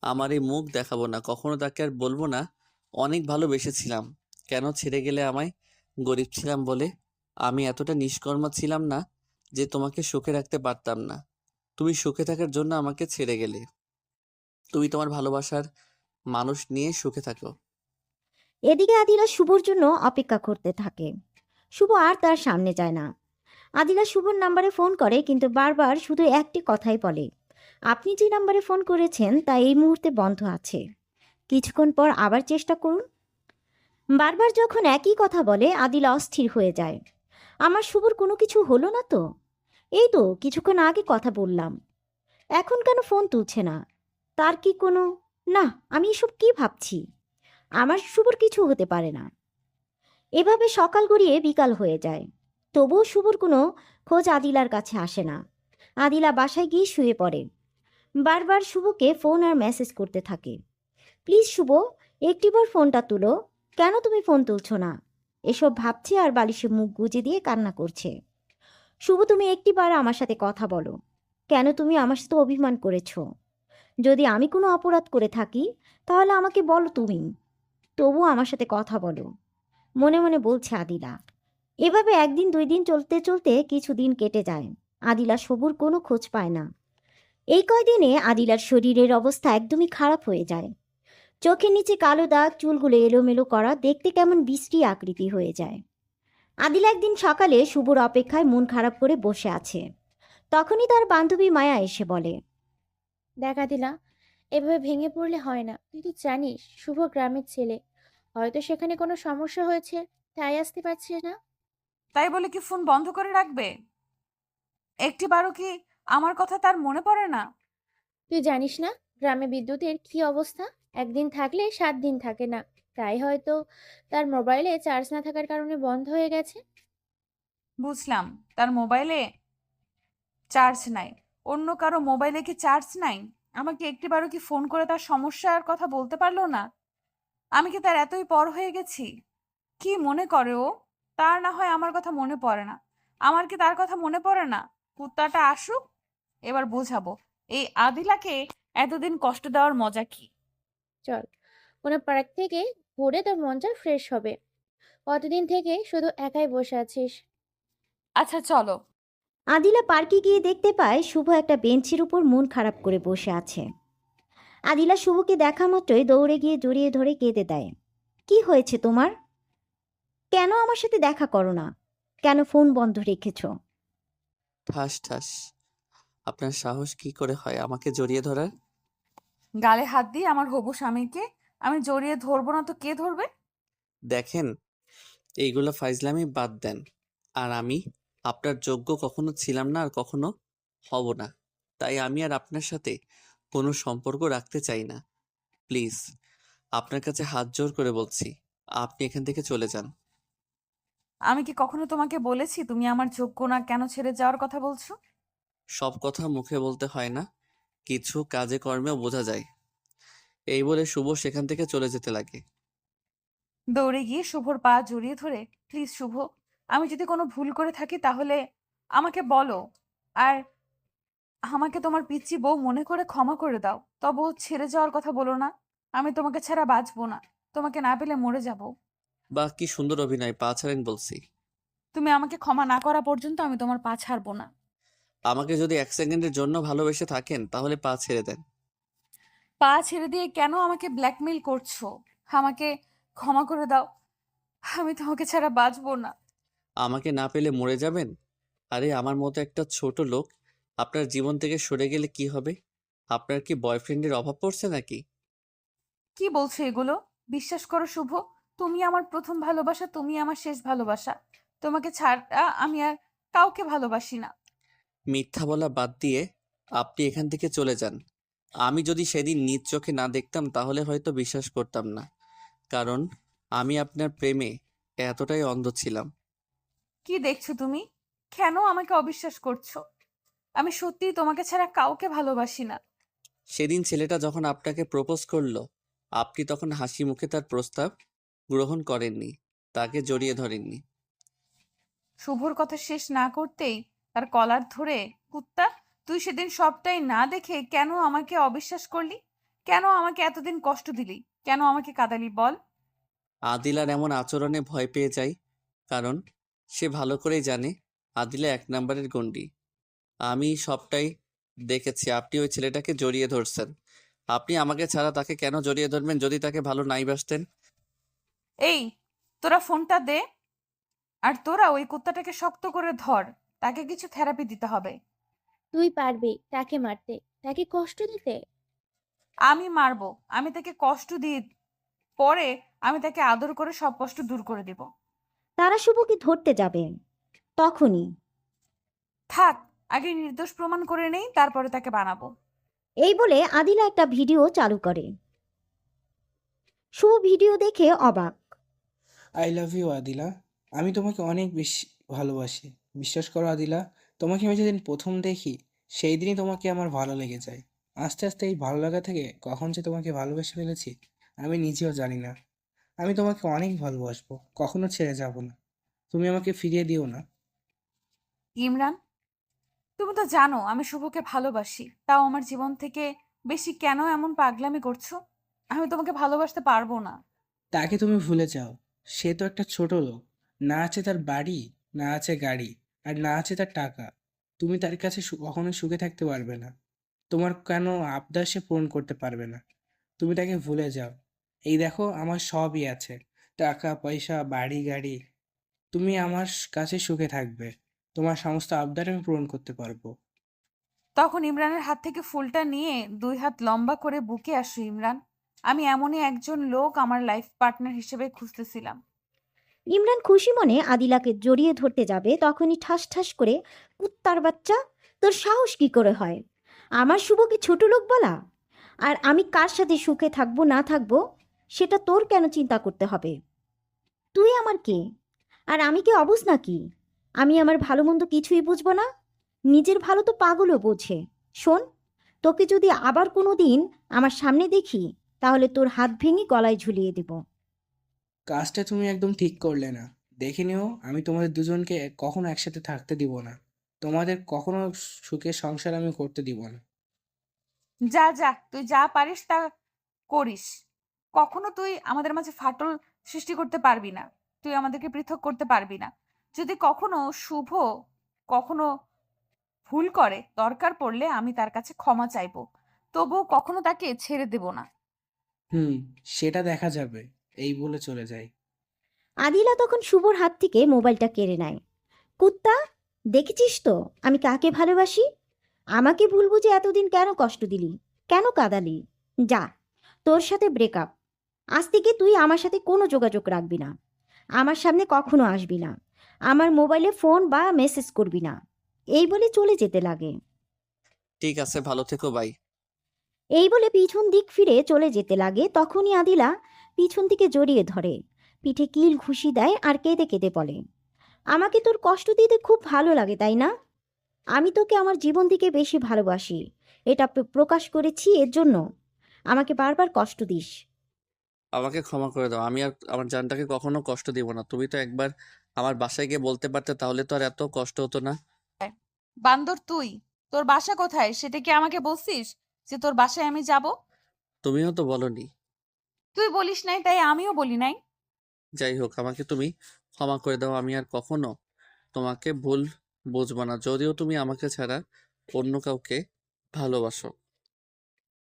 আমার এই মুখ দেখাবো না, কখনো তাকে আর বলবো না অনেক ভালোবেসেছিলাম। কেন ছেড়ে গেলে আমায়? গরিব ছিলাম বলে? আমি এতটা নিষ্কর্মা ছিলাম না যে তোমাকে সুখে রাখতে পারতাম না। তুমি সুখে থাকার জন্য আমাকে ছেড়ে গেলে। তুমি তোমার ভালোবাসার মানুষ নিয়ে সুখে থাকো। এদিকে আদিলা শুভর জন্য অপেক্ষা করতে থাকে। শুভ আর তার সামনে যায় না। আদিলা শুভর নাম্বারে ফোন করে, কিন্তু বারবার শুধু একটি কথাই বলে, আপনি যে নাম্বারে ফোন করেছেন তা এই মুহূর্তে বন্ধ আছে, কিছুক্ষণ পর আবার চেষ্টা করুন। বারবার যখন একই কথা বলে আদিলা অস্থির হয়ে যায়। আমার শুভর কোনো কিছু হলো না তো? এই তো কিছুক্ষণ আগে কথা বললাম, এখন কেন ফোন তুলছে না? তার কি কোনো... না, আমি এসব কি ভাবছি? আমার শুভর কিছু হতে পারে না। এভাবে সকাল গড়িয়ে বিকাল হয়ে যায়, তবুও শুভর কোনো খোঁজ আদিলার কাছে আসে না। আদিলা বাসায় গিয়ে শুয়ে পড়ে। বারবার শুভকে ফোন আর মেসেজ করতে থাকে, প্লিজ শুভ, একটিবার ফোনটা তুলো, কেন তুমি ফোন তুলছো না? এসব ভাবছে আর বালিশে মুখ গুজে দিয়ে কান্না করছে। শুভ, তুমি একটিবার আমার সাথে কথা বলো, কেন তুমি আমার সাথে অভিমান করেছো? যদি আমি কোনো অপরাধ করে থাকি তাহলে আমাকে বলো তুমি, তবু আমার সাথে কথা বলো, মনে মনে বলছে আদিলা। এভাবে একদিন দুই দিন চলতে চলতে কিছুদিন কেটে যায়। আদিলা শুভর কোনো খোঁজ পায় না। এই কয়দিনে আদিলার শরীরের অবস্থা একদমই খারাপ হয়ে যায়। চোখের নিচে কালো দাগ, চুলগুলো এলোমেলো করা, দেখতে কেমন বিশ্রী আকৃতি হয়ে যায়। আদিলা একদিন সকালে শুভর অপেক্ষায় মন খারাপ করে বসে আছে। তখনই তার বান্ধবী মায়া এসে বলে, দেখ আদিলা, এভাবে ভেঙে পড়লে হয় না। তুই তো জানিস শুভ গ্রামের ছেলে, হয়তো সেখানে কোনো সমস্যা হয়েছে, তাই আসতে পারছে না। তাই বলে কি ফোন বন্ধ করে রাখবে? একটিবারও কি আমার কথা তার মনে পড়ে না? তুই জানিস না গ্রামে বিদ্যুতের কি অবস্থা? একদিন থাকলে 7 দিন থাকে না। তাই হয়তো তার মোবাইলে চার্জ না থাকার কারণে বন্ধ হয়ে গেছে। বুঝলাম, তার মোবাইলে চার্জ নাই। অন্য কারো মোবাইলে কি চার্জ নাই? আমাকে একটিবারও কি ফোন করে তার সমস্যার কথা বলতে পারলো না? আমি কি তার এতই পর হয়ে গেছি? কি মনে করে ও? তার না হয় আমার কথা মনে পড়ে না, আমার কি তার কথা মনে পড়ে না? কুত্তাটা আসুক, এবার বোঝাবো এই আদিলাকে এতদিন কষ্ট দেওয়ার মজা কি। চল, কোনো পার্ক থেকে ঘুরে তোর মনটা ফ্রেশ হবে। কতদিন থেকে শুধু একাই বসে আছিস? আচ্ছা চলো। আদিলা পার্কে গিয়ে দেখতে পায় শুভ একটা বেঞ্চের উপর মন খারাপ করে বসে আছে। আদিলা শুভকে দেখা মাত্রই দৌড়ে গিয়ে জড়িয়ে ধরে কেঁদে দেয়। কি হয়েছে তোমার? কেন আমার সাথে দেখা করো না? কেন ফোন বন্ধ রেখেছো? ঠাস ঠাস। আপনার সাহস কি করে হয় আমাকে জড়িয়ে ধরার? গালে হাত দিয়ে আমার হবু স্বামীকে আমি জড়িয়ে ধরবো না তো কে ধরবে? দেখেন, এইগুলো ফাইজলামি বাদ দেন। আর আমি আপনার যোগ্য কখনো ছিলাম না আর কখনো হব না। তাই আমি আর আপনার সাথে কোনো সম্পর্ক রাখতে চাই না। প্লিজ, আপনার কাছে হাত জোর করে বলছি, আপনি এখান থেকে চলে যান। আমি কি কখনো তোমাকে বলেছি তুমি আমার যোগ্য না? কেন ছেড়ে যাওয়ার কথা বলছো? সব কথা মুখে বলতে হয় না, কিছু কাজে কর্মেও বোঝা যায়। এই বলে শুভ সেখান থেকে চলে যেতে লাগে। দৌড়ে গিয়ে শুভর পা জড়িয়ে ধরে, প্লিজ শুভ, আমি যদি কোনো ভুল করে থাকি তাহলে আমাকে বলো, আর আমাকে তোমার পিচ্চি বউ মনে করে ক্ষমা করে দাও। তবুও ছেড়ে যাওয়ার কথা বলো না। আমি তোমাকে ছাড়া বাঁচবো না, তোমাকে না পেলে মরে যাব। বাহ, কি সুন্দর অভিনয়! পা ছাড়েন বলছি। তুমি আমাকে ক্ষমা না করা পর্যন্ত আমি তোমার পা ছাড়বো না। আমাকে যদি 1 সেকেন্ডের জন্য ভালোবেসে থাকেন তাহলে পা ছেড়ে দেন। পা ছেড়ে দিয়ে কেন আমাকে ব্ল্যাকমেইল করছো? আমাকে ক্ষমা করে দাও, আমি তোমাকে ছাড়া বাঁচবো না। আমাকে না পেলে মরে যাবেন? আরে আমার মতো একটা ছোট লোক আপনার জীবন থেকে সরে গেলে কি হবে? আপনার কি বয়ফ্রেন্ডের অভাব পড়ছে নাকি? কি বলছো এগুলো? বিশ্বাস করো শুভ, তুমি আমার প্রথম ভালোবাসা, তুমি আমার শেষ ভালোবাসা। তোমাকে ছাড়া আমি আর কাউকে ভালোবাসি না। মিথ্যা বলা বাদ দিয়ে আপনি এখান থেকে চলে যান। আমি যদি সেদিন নিজ চোখে না দেখতাম তাহলে হয়তো বিশ্বাস করতাম না, কারণ আমি আপনার প্রেমে এতটাই অন্ধ ছিলাম। কি দেখছো তুমি? কেন আমাকে অবিশ্বাস করছো? আমি সত্যিই তোমাকে ছাড়া কাউকে ভালোবাসি না। সেদিন ছেলেটা যখন আপনাকে প্রপোজ করলো, আপনি তখন হাসি মুখে তার প্রস্তাব গ্রহণ করেননি, তাকে জড়িয়ে ধরেননি। শুভর কথা শেষ না করতেই তার কলার ধরে, কুত্তা, তুই সেদিন সবটাই না দেখে কেন আমাকে অবিশ্বাস করলি? কেন আমাকে এতদিন কষ্ট দিলি? কেন আমাকে কাঁদালি বল? আদিলার এমন আচরণে ভয় পেয়ে যাই, কারণ সে ভালো করেই জানে আদিলা 1 নাম্বারের গণ্ডি। আমি সবটাই দেখেছি। আপনি ওই ছেলেটাকে জড়িয়ে ধরছেন। আপনি আমাকে ছাড়া তাকে কেন জড়িয়ে ধরবেন যদি তাকে ভালো নাই বাসতেন? এই, তোরা ফোনটা দে, আর তোরা ওই কুত্তাটাকে শক্ত করে ধর। তাকে কিছু থেরাপি দিতে হবে। তুই পারবি তাকে মারতে, তাকে কষ্ট দিতে? আমি মারবো, আমি তাকে কষ্ট দিই, পরে আমি তাকে আদর করে সব কষ্ট দূর করে দিব। তারা শুভকে ধরতে যাবে, তখনই থাক, আগে নির্দোষ প্রমাণ করে নেই, তারপরে তাকে বানাবো। এই বলে আদিলা একটা ভিডিও চালু করে। শুভ ভিডিও দেখে অবাক। I love you Adila. আমি তোমাকে অনেক বেশি ভালোবাসি। বিশ্বাস করো আদিলা, তোমাকে আমি যেদিন প্রথম দেখি সেই দিনই তোমাকে আমার ভালো লেগে যায়। আস্তে আস্তে এই ভালো লাগা থেকে কখন যে তোমাকে ভালোবেসে ফেলেছি আমি নিজেও জানি না। আমি তোমাকে অনেক ভালোবাসবো, কখনো ছেড়ে যাব না। তুমি আমাকে ফিরিয়ে দিও না। ইমরান, তুমি তো জানো আমি শুভকে ভালোবাসি, তাও আমার জীবন থেকে বেশি কেন এমন পাগলামি করছো? আমি তোমাকে ভালোবাসতে পারবো না। তাকে তুমি ভুলে যাও। সে তো একটা ছোট লোক। না আছে তার বাড়ি, না আছে গাড়ি, আর না আছে তার টাকা। তুমি তার কাছে কখনো সুখে থাকতে পারবে না। তোমার কেন আবদার সে পূরণ করতে পারবে না। তুমি তাকে ভুলে যাও। এই দেখো আমার সবই আছে, টাকা পয়সা বাড়ি গাড়ি। তুমি আমার কাছে সুখে থাকবে, তোমার সমস্ত আবদার আমি পূরণ করতে পারবো। তখন ইমরানের হাত থেকে ফুলটা নিয়ে 2 হাত লম্বা করে বুকে আসো ইমরান। আমি এমনই একজন লোক আমার লাইফ পার্টনার হিসেবে খুঁজতেছিলাম। ইমরান খুশি মনে আদিলাকে জড়িয়ে ধরতে যাবে, তখনই ঠাস ঠাস করে, কুত্তার বাচ্চা, তোর সাহস কি করে হয় আমার শুভকে ছোট লোক বলা? আর আমি কার সাথে সুখে থাকবো না থাকবো সেটা তোর কেন চিন্তা করতে হবে? তুই আমার কে? আর আমি কি অবুঝ নাকি? আমি আমার ভালো মন্দ কিছুই বুঝবো না? নিজের ভালো তো পাগলও বোঝে। শোন, তোকে যদি আবার কোনো দিন আমার সামনে দেখি, তাহলে তোর হাত ভেঙে গলায় ঝুলিয়ে দেব। কাজটা তুমি একদম ঠিক করলে না। দেখে নিও, আমি তোমাদের দুজনকে কখনো একসাথে থাকতে দিব না। তোমাদের কখনো সুখের সংসার আমি করতে দিব না। যা যা, তুই যা পারিস তা করিস। কখনো তুই আমাদের মাঝে ফাটল সৃষ্টি করতে পারবি না। তুই আমাদেরকে পৃথক করতে পারবি না। যদি কখনো শুভ কখনো ভুল করে, দরকার পড়লে আমি তার কাছে ক্ষমা চাইবো, তবুও কখনো তাকে ছেড়ে দেব না। হুম, সেটা দেখা যাবে। এই বলে চলে যায়। আদিলা তখন শুভর হাত থেকে মোবাইলটা কেড়ে নেয়। কুত্তা, দেখেছিস তো আমি কাকে ভালোবাসি? আমাকে ভুল বুঝে এতদিন কেন কষ্ট দিলি, কেন কাঁদালি? যা, তোর সাথে ব্রেকআপ। আজ থেকে তুই আমার সাথে কোনো যোগাযোগ রাখবি না, আমার সামনে কখনো আসবি না, আমার মোবাইলে ফোন বা মেসেজ করবি না। এই বলে চলে যেতে লাগে। ঠিক আছে, ভালো থেকো, বাই। এই বলে পিছন দিক ফিরে চলে যেতে লাগে, তখনই আদিলা পিছন থেকে জড়িয়ে ধরে, পিঠে কিল ঘুষি দেয় আর কেঁদে কেঁদে বলে, আমাকে তোর কষ্ট দিতে খুব ভালো লাগে তাই না? আমি তোকে আমার জীবন থেকে বেশি ভালোবাসি, এটা প্রকাশ করেছি এর জন্য আমাকে বারবার কষ্ট দিস। আমাকে ক্ষমা করে দাও। আমি আর আমার জানটাকে কখনো কষ্ট দিব না। তুমি তো একবার আমার বাসায় গিয়ে বলতে পারতে, তাহলে তো আর এত কষ্ট হতো না। বান্দর তুই, তোর বাসা কোথায় সেটা কি আমাকে বলছিস যে তোর বাসায় আমি যাব? তুমিও তো বলনি। তুই বলিস নাই তাই আমিও বলি নাই। যাই হোক, আমাকে তুমি ক্ষমা করে দাও। আমি আর কখনো তোমাকে ভুল বুঝবো না, যদিও তুমি আমাকে ছাড়া অন্য কাউকে ভালোবাসো।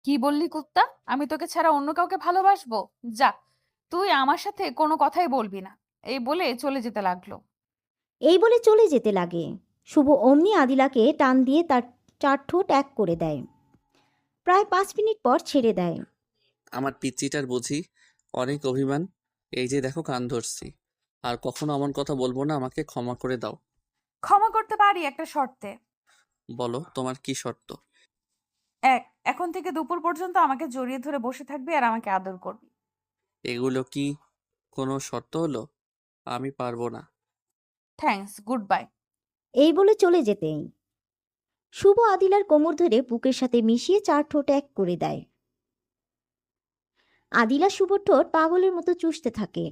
কি বললি কুত্তা? আমি তোকে ছাড়া অন্য কাউকে ভালোবাসবো? যা, তুই আমার সাথে কোনো কথাই বলবি না। এই বলে চলে যেতে লাগলো। এই বলে চলে যেতে লাগে। শুভ অমনি আদিলাকে টান দিয়ে তার 4 ঠোঁট এক করে দেয়। প্রায় 5 মিনিট পর ছেড়ে দেয়। আমার পিচ্চিটার বুঝি অনেক অভিমান। এই যে দেখো, কান ধরছি। আর কখনো এমন কথা বলবো না। আমাকে ক্ষমা করে দাও। ক্ষমা করতে পারি একটা শর্তে। বলো, তোমার কি শর্ত? এক, এখন থেকে দুপুর পর্যন্ত আমাকে জড়িয়ে ধরে বসে থাকবি আর আমাকে আদর করবি। এগুলো কি কোনো শর্ত হলো? আমি পারবো না। Thanks, good bye. এই বলে চলে যেতেই শুভ আদিলার কোমর ধরে বুকের সাথে মিশিয়ে 4 ঠোঁট এক করে দেয়। আদিলা শুভর ঠোঁট পাগলের মতো চুষতে থাকে।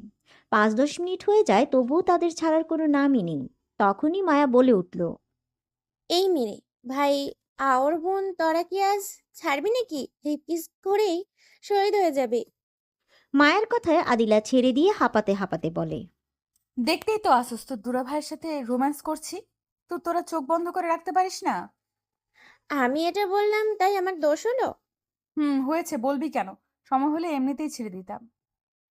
5-10 মিনিট হয়ে যায়, তবুও তাদের ছাড়ার কোনো নামই নেই। তখনই মায়া বলে উঠল, এই মেরে ভাই, আওর বোন তোরা কি আজ ছাড়বি নাকি? রিপিস করেই শহীদ হয়ে যাবে। মায়ের কথায় আদিলা ছেড়ে দিয়ে হাঁপাতে হাঁপাতে বলে, দেখতেই তো আসুস তোর দুলা ভাইয়ের সাথে রোম্যান্স করছি, তো তোরা চোখ বন্ধ করে রাখতে পারিস না? আমি এটা বললাম তাই আমার দোষ হলো? হয়েছে, বলবি কেন? সময় হলে এমনিতেই ছেড়ে দিতাম।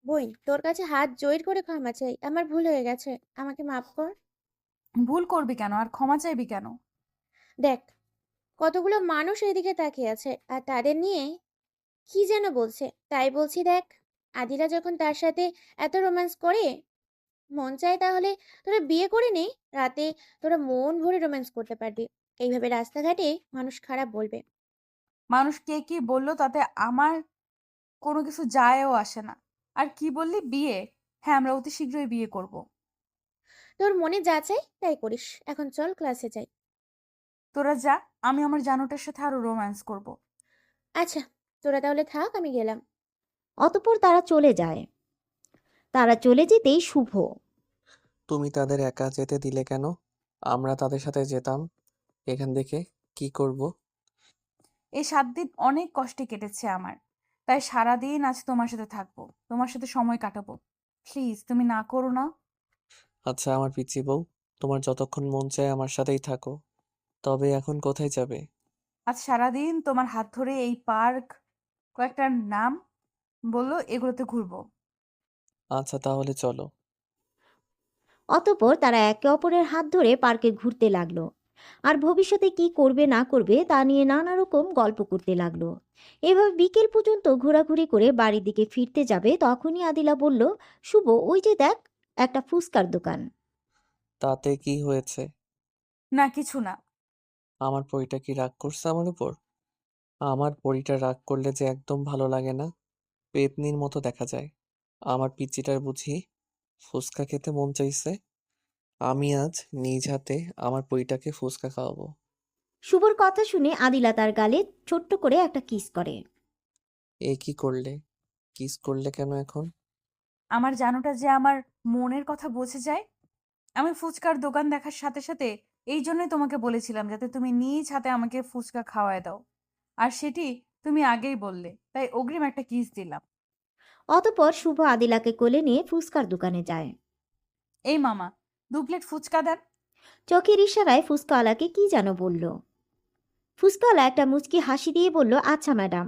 বোন, তোর কাছে হাত জোড় করে ক্ষমা চাই, আমার ভুল হয়ে গেছে, আমাকে মাফ কর। ভুল করবি কেন আর ক্ষমা চাইবি কেন? দেখ, কতগুলো মানুষ এদিকে তাকিয়ে আছে আর তাদের নিয়ে কি যেন বলছে, তাই বলছি দেখ, আদিরা যখন তার সাথে এত রোম্যান্স করে, মন চায় তাহলে তোরা বিয়ে করে নে, রাতে তোরা মন ভরে রোম্যান্স করতে পারবি। এইভাবে রাস্তাঘাটে মানুষ খারাপ বলবে। মানুষ কে কি বললো তাতে আমার কোনো কিছু যায়ও আসে না। আর কি বললি, বিয়ে? হ্যাঁ, আমরা অতি শীঘ্রই বিয়ে করব। তোর মনে যা চাই তাই করিস, এখন চল ক্লাসে যাই। তোরা যা, আমি আমার জানুটার সাথে আরো রোম্যান্স করব। আচ্ছা, তোরা তাহলে থাক, আমি গেলাম। অতঃপর তারা চলে যায়। তারা চলে যেতেই শুভ, তুমি তাদের একা যেতে দিলে কেন? আমরা তাদের সাথে যেতাম। এখান থেকে কি করব? এই 7 দিন অনেক কষ্টে কেটেছে আমার, তাই সারাদিন আজ তোমার সাথে থাকবো, তোমার সাথে সময় কাটাবো। প্লিজ তুমি না করো না। আচ্ছা আমার পিচ্চি বউ, তোমার যতক্ষণ মন চায় আমার সাথেই থাকো। তবে এখন কোথায় যাবে? আজ সারাদিন তোমার হাত ধরে এই পার্ক, কয়েকটা নাম বললো, এগুলোতে ঘুরবো। আচ্ছা তাহলে চলো। অতঃপর তারা একে অপরের হাত ধরে পার্কে ঘুরতে লাগলো আর ভবিষ্যতে কি করবে না করবে তা নিয়ে নানা রকম গল্প করতে লাগলো। এভাবে বিকেল পর্যন্ত ঘোরাঘুরি করে বাড়ির দিকে ফিরতে যাবে, তখনই আদিলা বলল, শুভ, ওই যে দেখ, একটা ফুচকার দোকান। তাতে কি হয়েছে? না, কিছু না। আমার পরিটা কি রাগ করছে আমার উপর? আমার পরিটা রাগ করলে যে একদম ভালো লাগে না, পেতনির মতো দেখা যায়। আমার পিচ্চিটার বুঝি ফুচকা খেতে মন চাইছে। আমি আজ নিজ হাতে আমার পরিটাকে ফুচকা খাওয়াবো। শুভর কথা শুনে আদিলা তার গালে ছোট্ট করে একটা কিস করে। এ কি করলে? কিস করলে কেন এখন? আমার জানুটা যে আমার মনের কথা বোঝে যায়। আমি ফুচকার দোকান দেখার সাথে সাথে এই জন্যই তোমাকে বলেছিলাম যাতে তুমি নিজ হাতে আমাকে ফুচকা খাওয়ায় দাও, আর সেটি তুমি আগেই বললে, তাই অগ্রিম একটা কিস দিলাম। অতঃপর শুভ আদিলাকে কোলে নিয়ে ফুচকার দোকানে যায়। এই মামা, 2 প্লেট ফুচকা দেন। চোখের ইশারায় ফুচকাওয়ালাকে কি যেন বলল। ফুচকাওয়ালা একটা মুচকি হাসি দিয়ে বলল, আচ্ছা ম্যাডাম,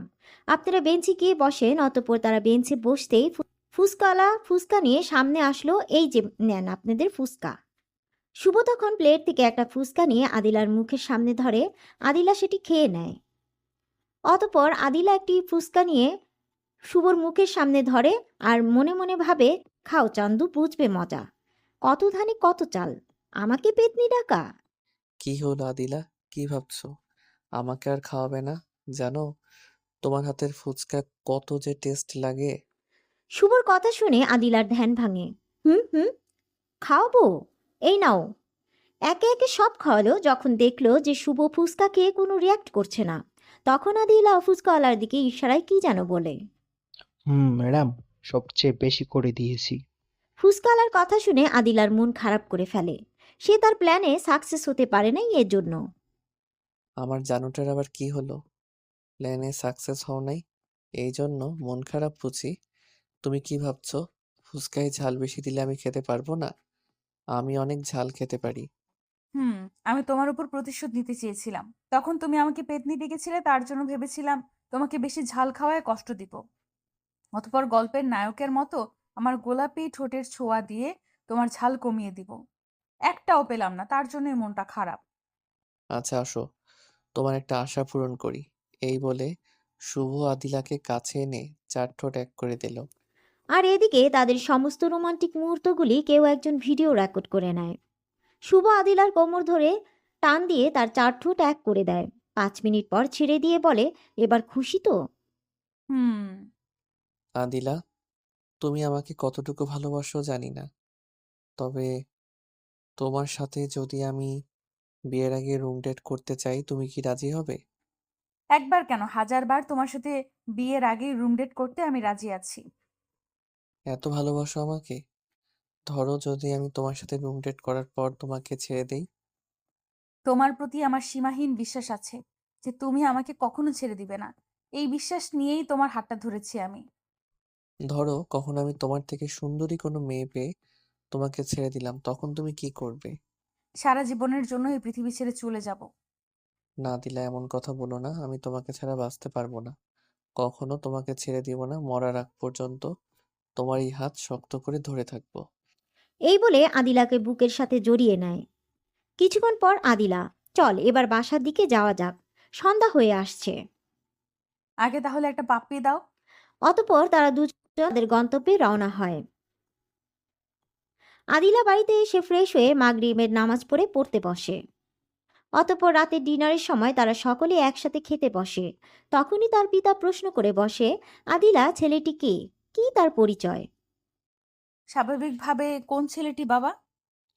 আপনারা বেঞ্চে গিয়ে বসেন। অতঃপর তারা বেঞ্চে বসতেই ফুচকাওয়ালা ফুচকা নিয়ে সামনে আসলো, এই যে নেন আপনাদের ফুচকা। শুভ তখন প্লেট থেকে একটা ফুচকা নিয়ে আদিলার মুখের সামনে ধরে। আদিলা সেটি খেয়ে নেয়। অতঃপর আদিলা একটি ফুচকা নিয়ে শুভর মুখের সামনে ধরে আর মনে মনে ভাবে, খাও চান্দু, বুঝবে মজা, কত ধানে কত চাল, আমাকে পেতনি ডাকা। কি হলো আদিলা, কি ভাবছো? আমাকে আর খাওয়াবে না? জানো তোমার হাতের ফুচকা কত যে টেস্ট লাগে। শুভর কথা শুনে আদিলার ধ্যান ভাঙে। হুম হুম, খাওয়াবো, এই নাও। একে একে সব খাওয়ালো। যখন দেখলো যে শুভ ফুচকা খেয়ে কোনো রিয়াক্ট করছে না, তখন আদিলা ফুচকাওয়ালার দিকে ইশারায় কি যেন বলে। ম্যাডাম, সবচেয়ে বেশি করে দিয়েছি। ফুচকাওয়ালার কথা শুনে আদিলার মন খারাপ করে ফেলে। সে তার প্ল্যানে সাকসেস হতে পারে নাই এর জন্য। আমার জানুটার আবার কি হলো? প্ল্যানে সাকসেস হও নাই এই জন্য মন খারাপ বুঝি? তুমি কি ভাবছো ফুচকায় ঝাল বেশি দিলে আমি খেতে পারবো না? আমি অনেক ঝাল খেতে পারি। আমি তোমার উপর প্রতিশোধ নিতে চেয়েছিলাম, তখন তুমি আমাকে পেতনি ডেকেছিলে, তার জন্য ভেবেছিলাম তোমাকে বেশি ঝাল খাওয়ায় কষ্ট দিব। অতঃপর গল্পের নায়কের মতো আমার গোলাপি ঠোঁটের ছোঁয়া দিয়ে তোমার ঝাল কমিয়ে দিব। একটাও পেলাম না, তার জন্যই মনটা খারাপ। আচ্ছা আসো, তোমার একটা আশা পূরণ করি। এই বলে শুভ আদিলাকে কাছে এনে 4 ঠোঁট এক করে দিল। আর এদিকে তাদের সমস্ত রোমান্টিক মুহূর্তগুলি কেউ একজন ভিডিও রেকর্ড করে নেয়। শুভ আদিলার কোমর ধরে টান দিয়ে তার 4 ঠোঁট এক করে দেয়। 5 মিনিট পর ছেড়ে দিয়ে বলে, এবার খুশি তো? হুম আদিলা, তুমি আমাকে কতটুকু ভালোবাসো জানি না, তবে তোমার সাথে যদি আমি বিয়ের আগে রুম ডেট করতে চাই তুমি কি রাজি হবে? একবার কেন, 1000 বার তোমার সাথে বিয়ের আগে রুম ডেট করতে আমি রাজি আছি। এত ভালোবাসো আমাকে? ধরো যদি আমি তোমার সাথে রুম ডেট করার পর তোমাকে ছেড়ে দেই? তোমার প্রতি আমার সীমাহীন বিশ্বাস আছে যে তুমি আমাকে কখনো ছেড়ে দিবে না। এই বিশ্বাস নিয়েই তোমার হাতটা ধরেছি আমি। ধরো কখনো আমি তোমার থেকে সুন্দরী কোনো মেয়ে পেয়ে তোমাকে ছেড়ে দিলাম, তখন তুমি কি করবে? সারা জীবনের জন্য এই পৃথিবী ছেড়ে চলে যাব। না দিলা, এমন কথা বলো না। আমি তোমাকে ছাড়া বাঁচতে পারবো না। কখনো তোমাকে ছেড়ে দিব না। মরার আগ পর্যন্ত তোমার এই হাত শক্ত করে ধরে থাকবো। এই বলে আদিলাকে বুকের সাথে জড়িয়ে নেয়। কিছুক্ষণ পর আদিলা, চল এবার বাসার দিকে যাওয়া যাক, সন্ধ্যা হয়ে আসছে। আগে তাহলে একটা পাপ্পি দাও। অতঃপর তারা দুজন তাদের গন্তব্যে রওনা হয়। আদিলা বাড়িতে এসে ফ্রেশ হয়ে মাগরিবের নামাজ পড়তে বসে। অতঃপর রাতের ডিনারের সময় তারা সকলে একসাথে খেতে বসে। তখনই তার পিতা প্রশ্ন করে বসে, আদিলা, ছেলেটি কে? কি তার পরিচয়? স্বাভাবিকভাবে কোন ছেলেটি বাবা?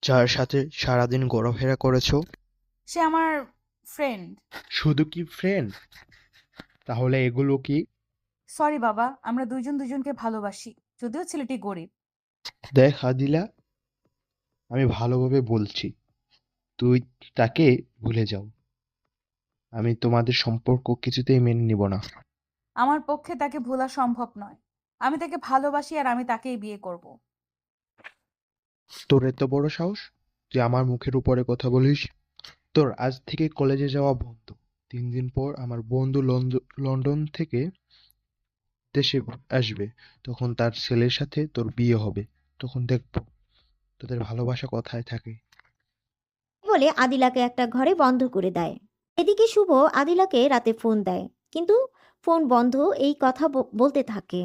যার সাথে সারাদিন ঘোরাফেরা করেছো? সে আমার ফ্রেন্ড। শুধু কি ফ্রেন্ড? তাহলে এগুলো কি? সরি বাবা, আমরা দুইজন দুজনকে ভালোবাসি, যদিও ছেলেটি গরিব। দেখ আদিলা, আমি ভালোভাবে বলছি, তুই তাকে ভুলে যাও। আমি তোমাদের সম্পর্ক কিছুতেই মেনে নিব না। আমার পক্ষে তাকে ভোলা সম্ভব নয়। আমি তাকে ভালোবাসি আর আমি তাকেই বিয়ে করব। তোর এত বড় সাহস, তুই আমার মুখের উপরে কথা বলিস? তোর আজ থেকে কলেজে যাওয়া বন্ধ। 3 দিন পর আমার বন্ধু লন্ডন থেকে দেশে আসবে। তখন তার ছেলের সাথে তোর বিয়ে হবে। তখন দেখবো তোদের ভালোবাসা কোথায় থাকে। বলে আদিলাকে একটা ঘরে বন্ধ করে দেয়। এদিকে শুভ আদিলাকে রাতে ফোন দেয়, কিন্তু ফোন বন্ধ। এই কথা বলতে থাকে।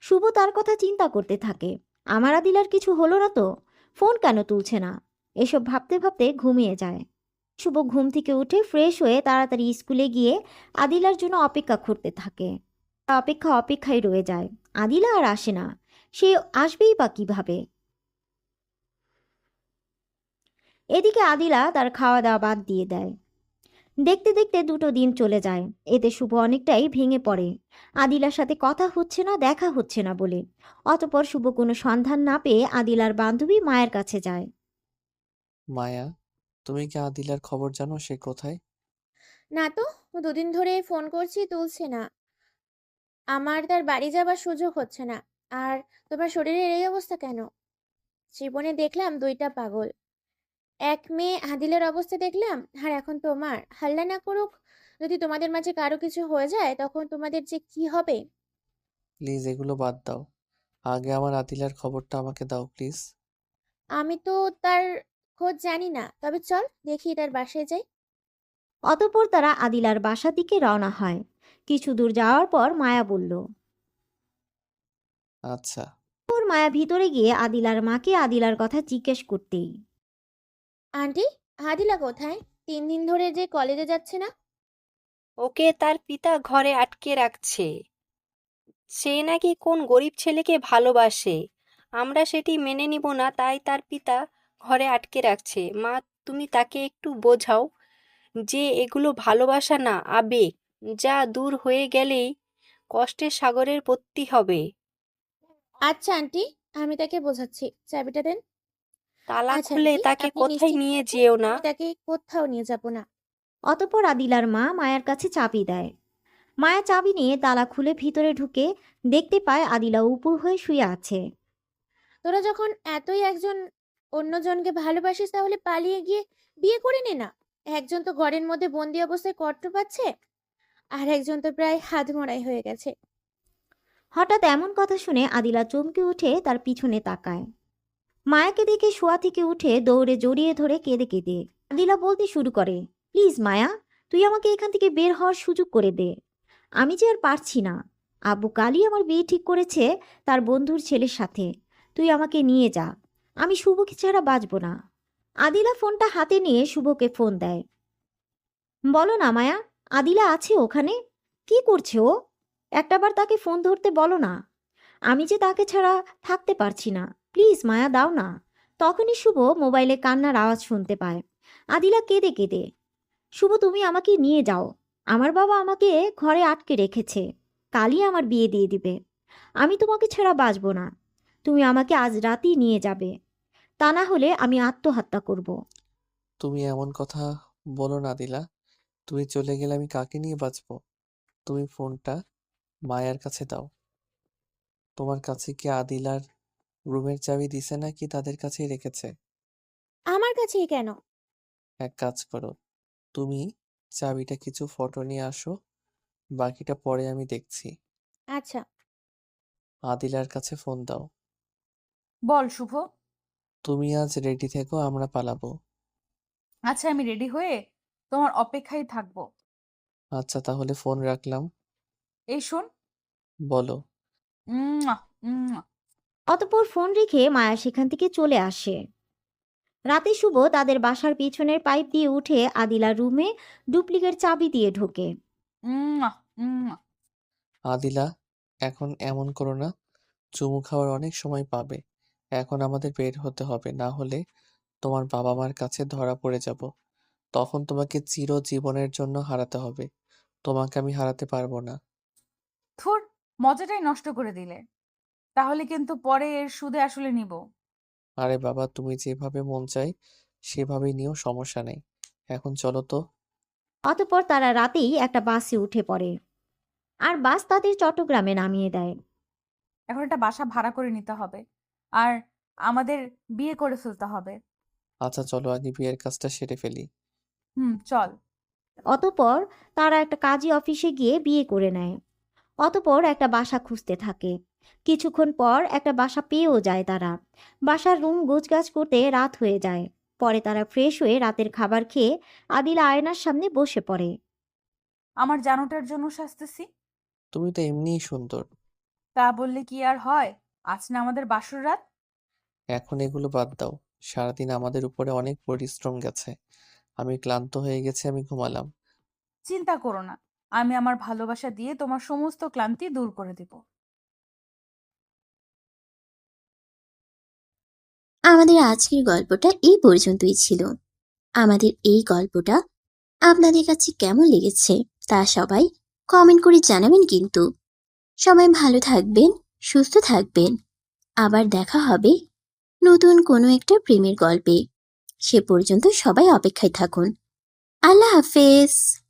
শুভ তার কথা চিন্তা করতে থাকে, আমার আদিলার কিছু হলো না তো, ফোন কেন তুলছে না? এসব ভাবতে ভাবতে ঘুমিয়ে যায়। শুভ ঘুম থেকে উঠে ফ্রেশ হয়ে তাড়াতাড়ি স্কুলে গিয়ে আদিলার জন্য অপেক্ষা করতে থাকে। অপেক্ষায় রয়ে যায়। আদিলা আর আসে না। সে আসবেই বা কিভাবে? এদিকে আদিলা তার খাওয়া দাওয়া বাদ দিয়ে দেয়। দেখতে দেখতে 2 দিন চলে যায়। এতে শুভ অনেকটাই ভেঙে পড়ে। আদিলার সাথে কথা হচ্ছে না, দেখা হচ্ছে না বলে। অতঃপর শুভ কোনো সন্ধান না পেয়ে আদিলার বান্ধবী মায়ের কাছে যায়। মায়া, তুমি কি আদিলার খবর জানো? সে কোথায়? না তো, 2 দিন ধরে ফোন করছি, তুলছে না। আমার তার বাড়ি যাবার সুযোগ হচ্ছে না। আর তোমার শরীরের এই অবস্থা কেন? জীবনে দেখলাম 2টা পাগল। এক মেয়ে আদিলের অবস্থা দেখলাম, আর এখন তোমার। হাল্লা না করুক, যদি তোমাদের মাঝে কারো কিছু হয়ে যায় তখন তোমাদের যে কি হবে। প্লিজ এগুলো বাদ দাও। আগে আমার আদিলার খবরটা আমাকে দাও প্লিজ। আমি তো তার খোঁজ জানি না, তবে চল দেখি তার বাসায় যাই। অতঃপর তারা আদিলার বাসার দিকে রওনা হয়। কিছু দূর যাওয়ার পর মায়া বলল। আচ্ছা। মায়া ভিতরে গিয়ে আদিলার মাকে আদিলার কথা জিজ্ঞেস করতেই, আন্টি, আদিলা কোথায়? 3 দিন ধরে যে কলেজে যাচ্ছে না। ওকে তার পিতা ঘরে আটকে রাখছে। সে নাকি কোন গরিব ছেলেকে ভালোবাসে। আমরা সেটি মেনে নিব না, তাই তার পিতা ঘরে আটকে রাখছে। মা, তুমি তাকে একটু বোঝাও যে এগুলো ভালোবাসা না, আবেগ, যা দূর হয়ে গেলেই কষ্টের সাগরের পত্তি হবে। আচ্ছা আন্টি, আমি তাকে বোঝাচ্ছি। চাবিটা দেন। তালা আচ্ছা খুলে আন্টি, তাকে আপনি কোথায় নিশ্চিন্ত নিয়ে থাকুন, যেও না। আমি তাকে কোথাও নিয়ে যাব না। অতঃপর আদিলার মা মায়ার কাছে চাবি দেয়। মায়া চাবি নিয়ে তালা খুলে ভিতরে ঢুকে দেখতে পায় আদিলা উপুর হয়ে শুয়ে আছে। তোরা যখন এতই একজন অন্যজনকে ভালোবাসিস তাহলে পালিয়ে গিয়ে বিয়ে করে নে না। একজন তো ঘরের মধ্যে বন্দি অবস্থায় কষ্ট পাচ্ছে, আর একজন তো প্রায় হাতমরাই হয়ে গেছে। হঠাৎ এমন কথা শুনে আদিলা চমকে উঠে তার পিছনে তাকায়। মায়াকে দেখে শোয়া থেকে উঠে দৌড়ে জড়িয়ে ধরে কেঁদে কেঁদে আদিলা বলতে শুরু করে, প্লিজ মায়া, তুই আমাকে এখান থেকে বের হওয়ার সুযোগ করে দে। আমি যে আর পারছি না। আব্বু কালই আমার বিয়ে ঠিক করেছে তার বন্ধুর ছেলের সাথে। তুই আমাকে নিয়ে যা। আমি শুভকে ছাড়া বাঁচব না। আদিলা ফোনটা হাতে নিয়ে শুভকে ফোন দেয়। বলো না মায়া, আদিলা আছে ওখানে? কি করছে ও? একটাবার তাকে ফোন ধরতে বলো না। আমি যে তাকে ছাড়া থাকতে পারছি না। প্লিজ মায়া, দাও না। তখনই শুভ মোবাইলে কান্নার আওয়াজ শুনতে পায়। আদিলা কেঁদে কেঁদে, শুভ তুমি আমাকে নিয়ে যাও। আমার বাবা আমাকে ঘরে আটকে রেখেছে। কালই আমার বিয়ে দিয়ে দিবে। আমি তোমাকে ছাড়া বাঁচব না। তুমি আমাকে আজ রাতেই নিয়ে যাবে। তা না হলে আমি আত্মহত্যা করব। তুমি এমন কথা বলো না আদিলা। তুমি চলে গেলে আমি কাকে নিয়ে বাঁচবো? তুমি ফোনটা মায়ার কাছে দাও। তোমার কাছে কি আদিলার রুমের চাবি দিছে নাকি তাদের কাছেই রেখেছে? আমার কাছেই কেন? এক কাজ করো, তুমি চাবিটা কিছু ফটো নিয়ে আসো, বাকিটা পরে আমি দেখছি। আচ্ছা। আদিলার কাছে ফোন দাও। বল শুভ। তুমি আজ রেডি থেকো, আমরা পালাবো। আচ্ছা, আমি রেডি হয়ে তোমার অপেক্ষায় থাকবো। আচ্ছা তাহলে ফোন রাখলাম। এই শোন। বলো। উম্মুয়া, উম্মুয়া। অতঃপর ফোন রেখে মায়া সেখান থেকে চলে আসে। রাতে শুভ তাদের বাসার পিছনের পাইপ দিয়ে উঠে আদিলার রুমে ডুপ্লিকেট চাবি দিয়ে ঢোকে। উম্মুয়া, উম্মুয়া। আদিলা, এখন এমন করো না, চুমু খাওয়ার অনেক সময় পাবে। এখন আমাদের বের হতে হবে, না হলে তোমার বাবা মার কাছে ধরা পড়ে যাব। তখন তোমাকে চিরজীবনের জন্য হারাতে হবে। তোমাকে আমি হারাতে পারবো না। থুর, মজাটাই নষ্ট করে দিলে। তাহলে কিন্তু পরে এর সুদে আসলে নিব। আরে বাবা, তুমি যেভাবে মন চাই সেভাবেই নিও, সমস্যা নেই। এখন চলো তো। অতঃপর তারা রাতেই একটা বাসে উঠে পড়ে আর বাস তাদের চট্টগ্রামে নামিয়ে দেয়। এখন একটা বাসা ভাড়া করে নিতে হবে। আর আমাদের বিয়ে করে ফেলতে হবে। আচ্ছা চলো আগে বিয়ের কাজটা সেরে ফেলি। চল। অতঃপর তারা একটা কাজী অফিসে গিয়ে বিয়ে করে নেয়। অতঃপর একটা বাসা খুঁজতে থাকে। কিছুক্ষণ পর একটা বাসা পেয়েও যায় তারা। বাসার রুম গোছগাছ করতে রাত হয়ে যায়। পরে তারা ফ্রেশ হয়ে রাতের খাবার খেয়ে আদিলা আয়নার সামনে বসে পড়ে। আমার জানোটার জন্য সাজতেছি। তুমি তো এমনিই সুন্দর। তা বললে কি আর হয়? আজ না আমাদের বাসর রাত। এখন এগুলো বাদ দাও। সারাদিন আমাদের উপরে অনেক পরিশ্রম গেছে। আমি ক্লান্ত হয়ে গেছি, আমি ঘুমালাম। চিন্তা করো না, আমি আমার ভালোবাসা দিয়ে তোমার সমস্ত ক্লান্তি দূর করে দিব। আমাদের আজকের গল্পটা এই পর্যন্তই ছিল। আমাদের এই গল্পটা আপনাদের কাছে কেমন লেগেছে তা সবাই কমেন্ট করে জানাবেন কিন্তু। সবাই ভালো থাকবেন, সুস্থ থাকবেন। আবার দেখা হবে নতুন কোনো একটা প্রেমের গল্পে। সে পর্যন্ত সবাই অপেক্ষায় থাকুন। আল্লাহ হাফেজ।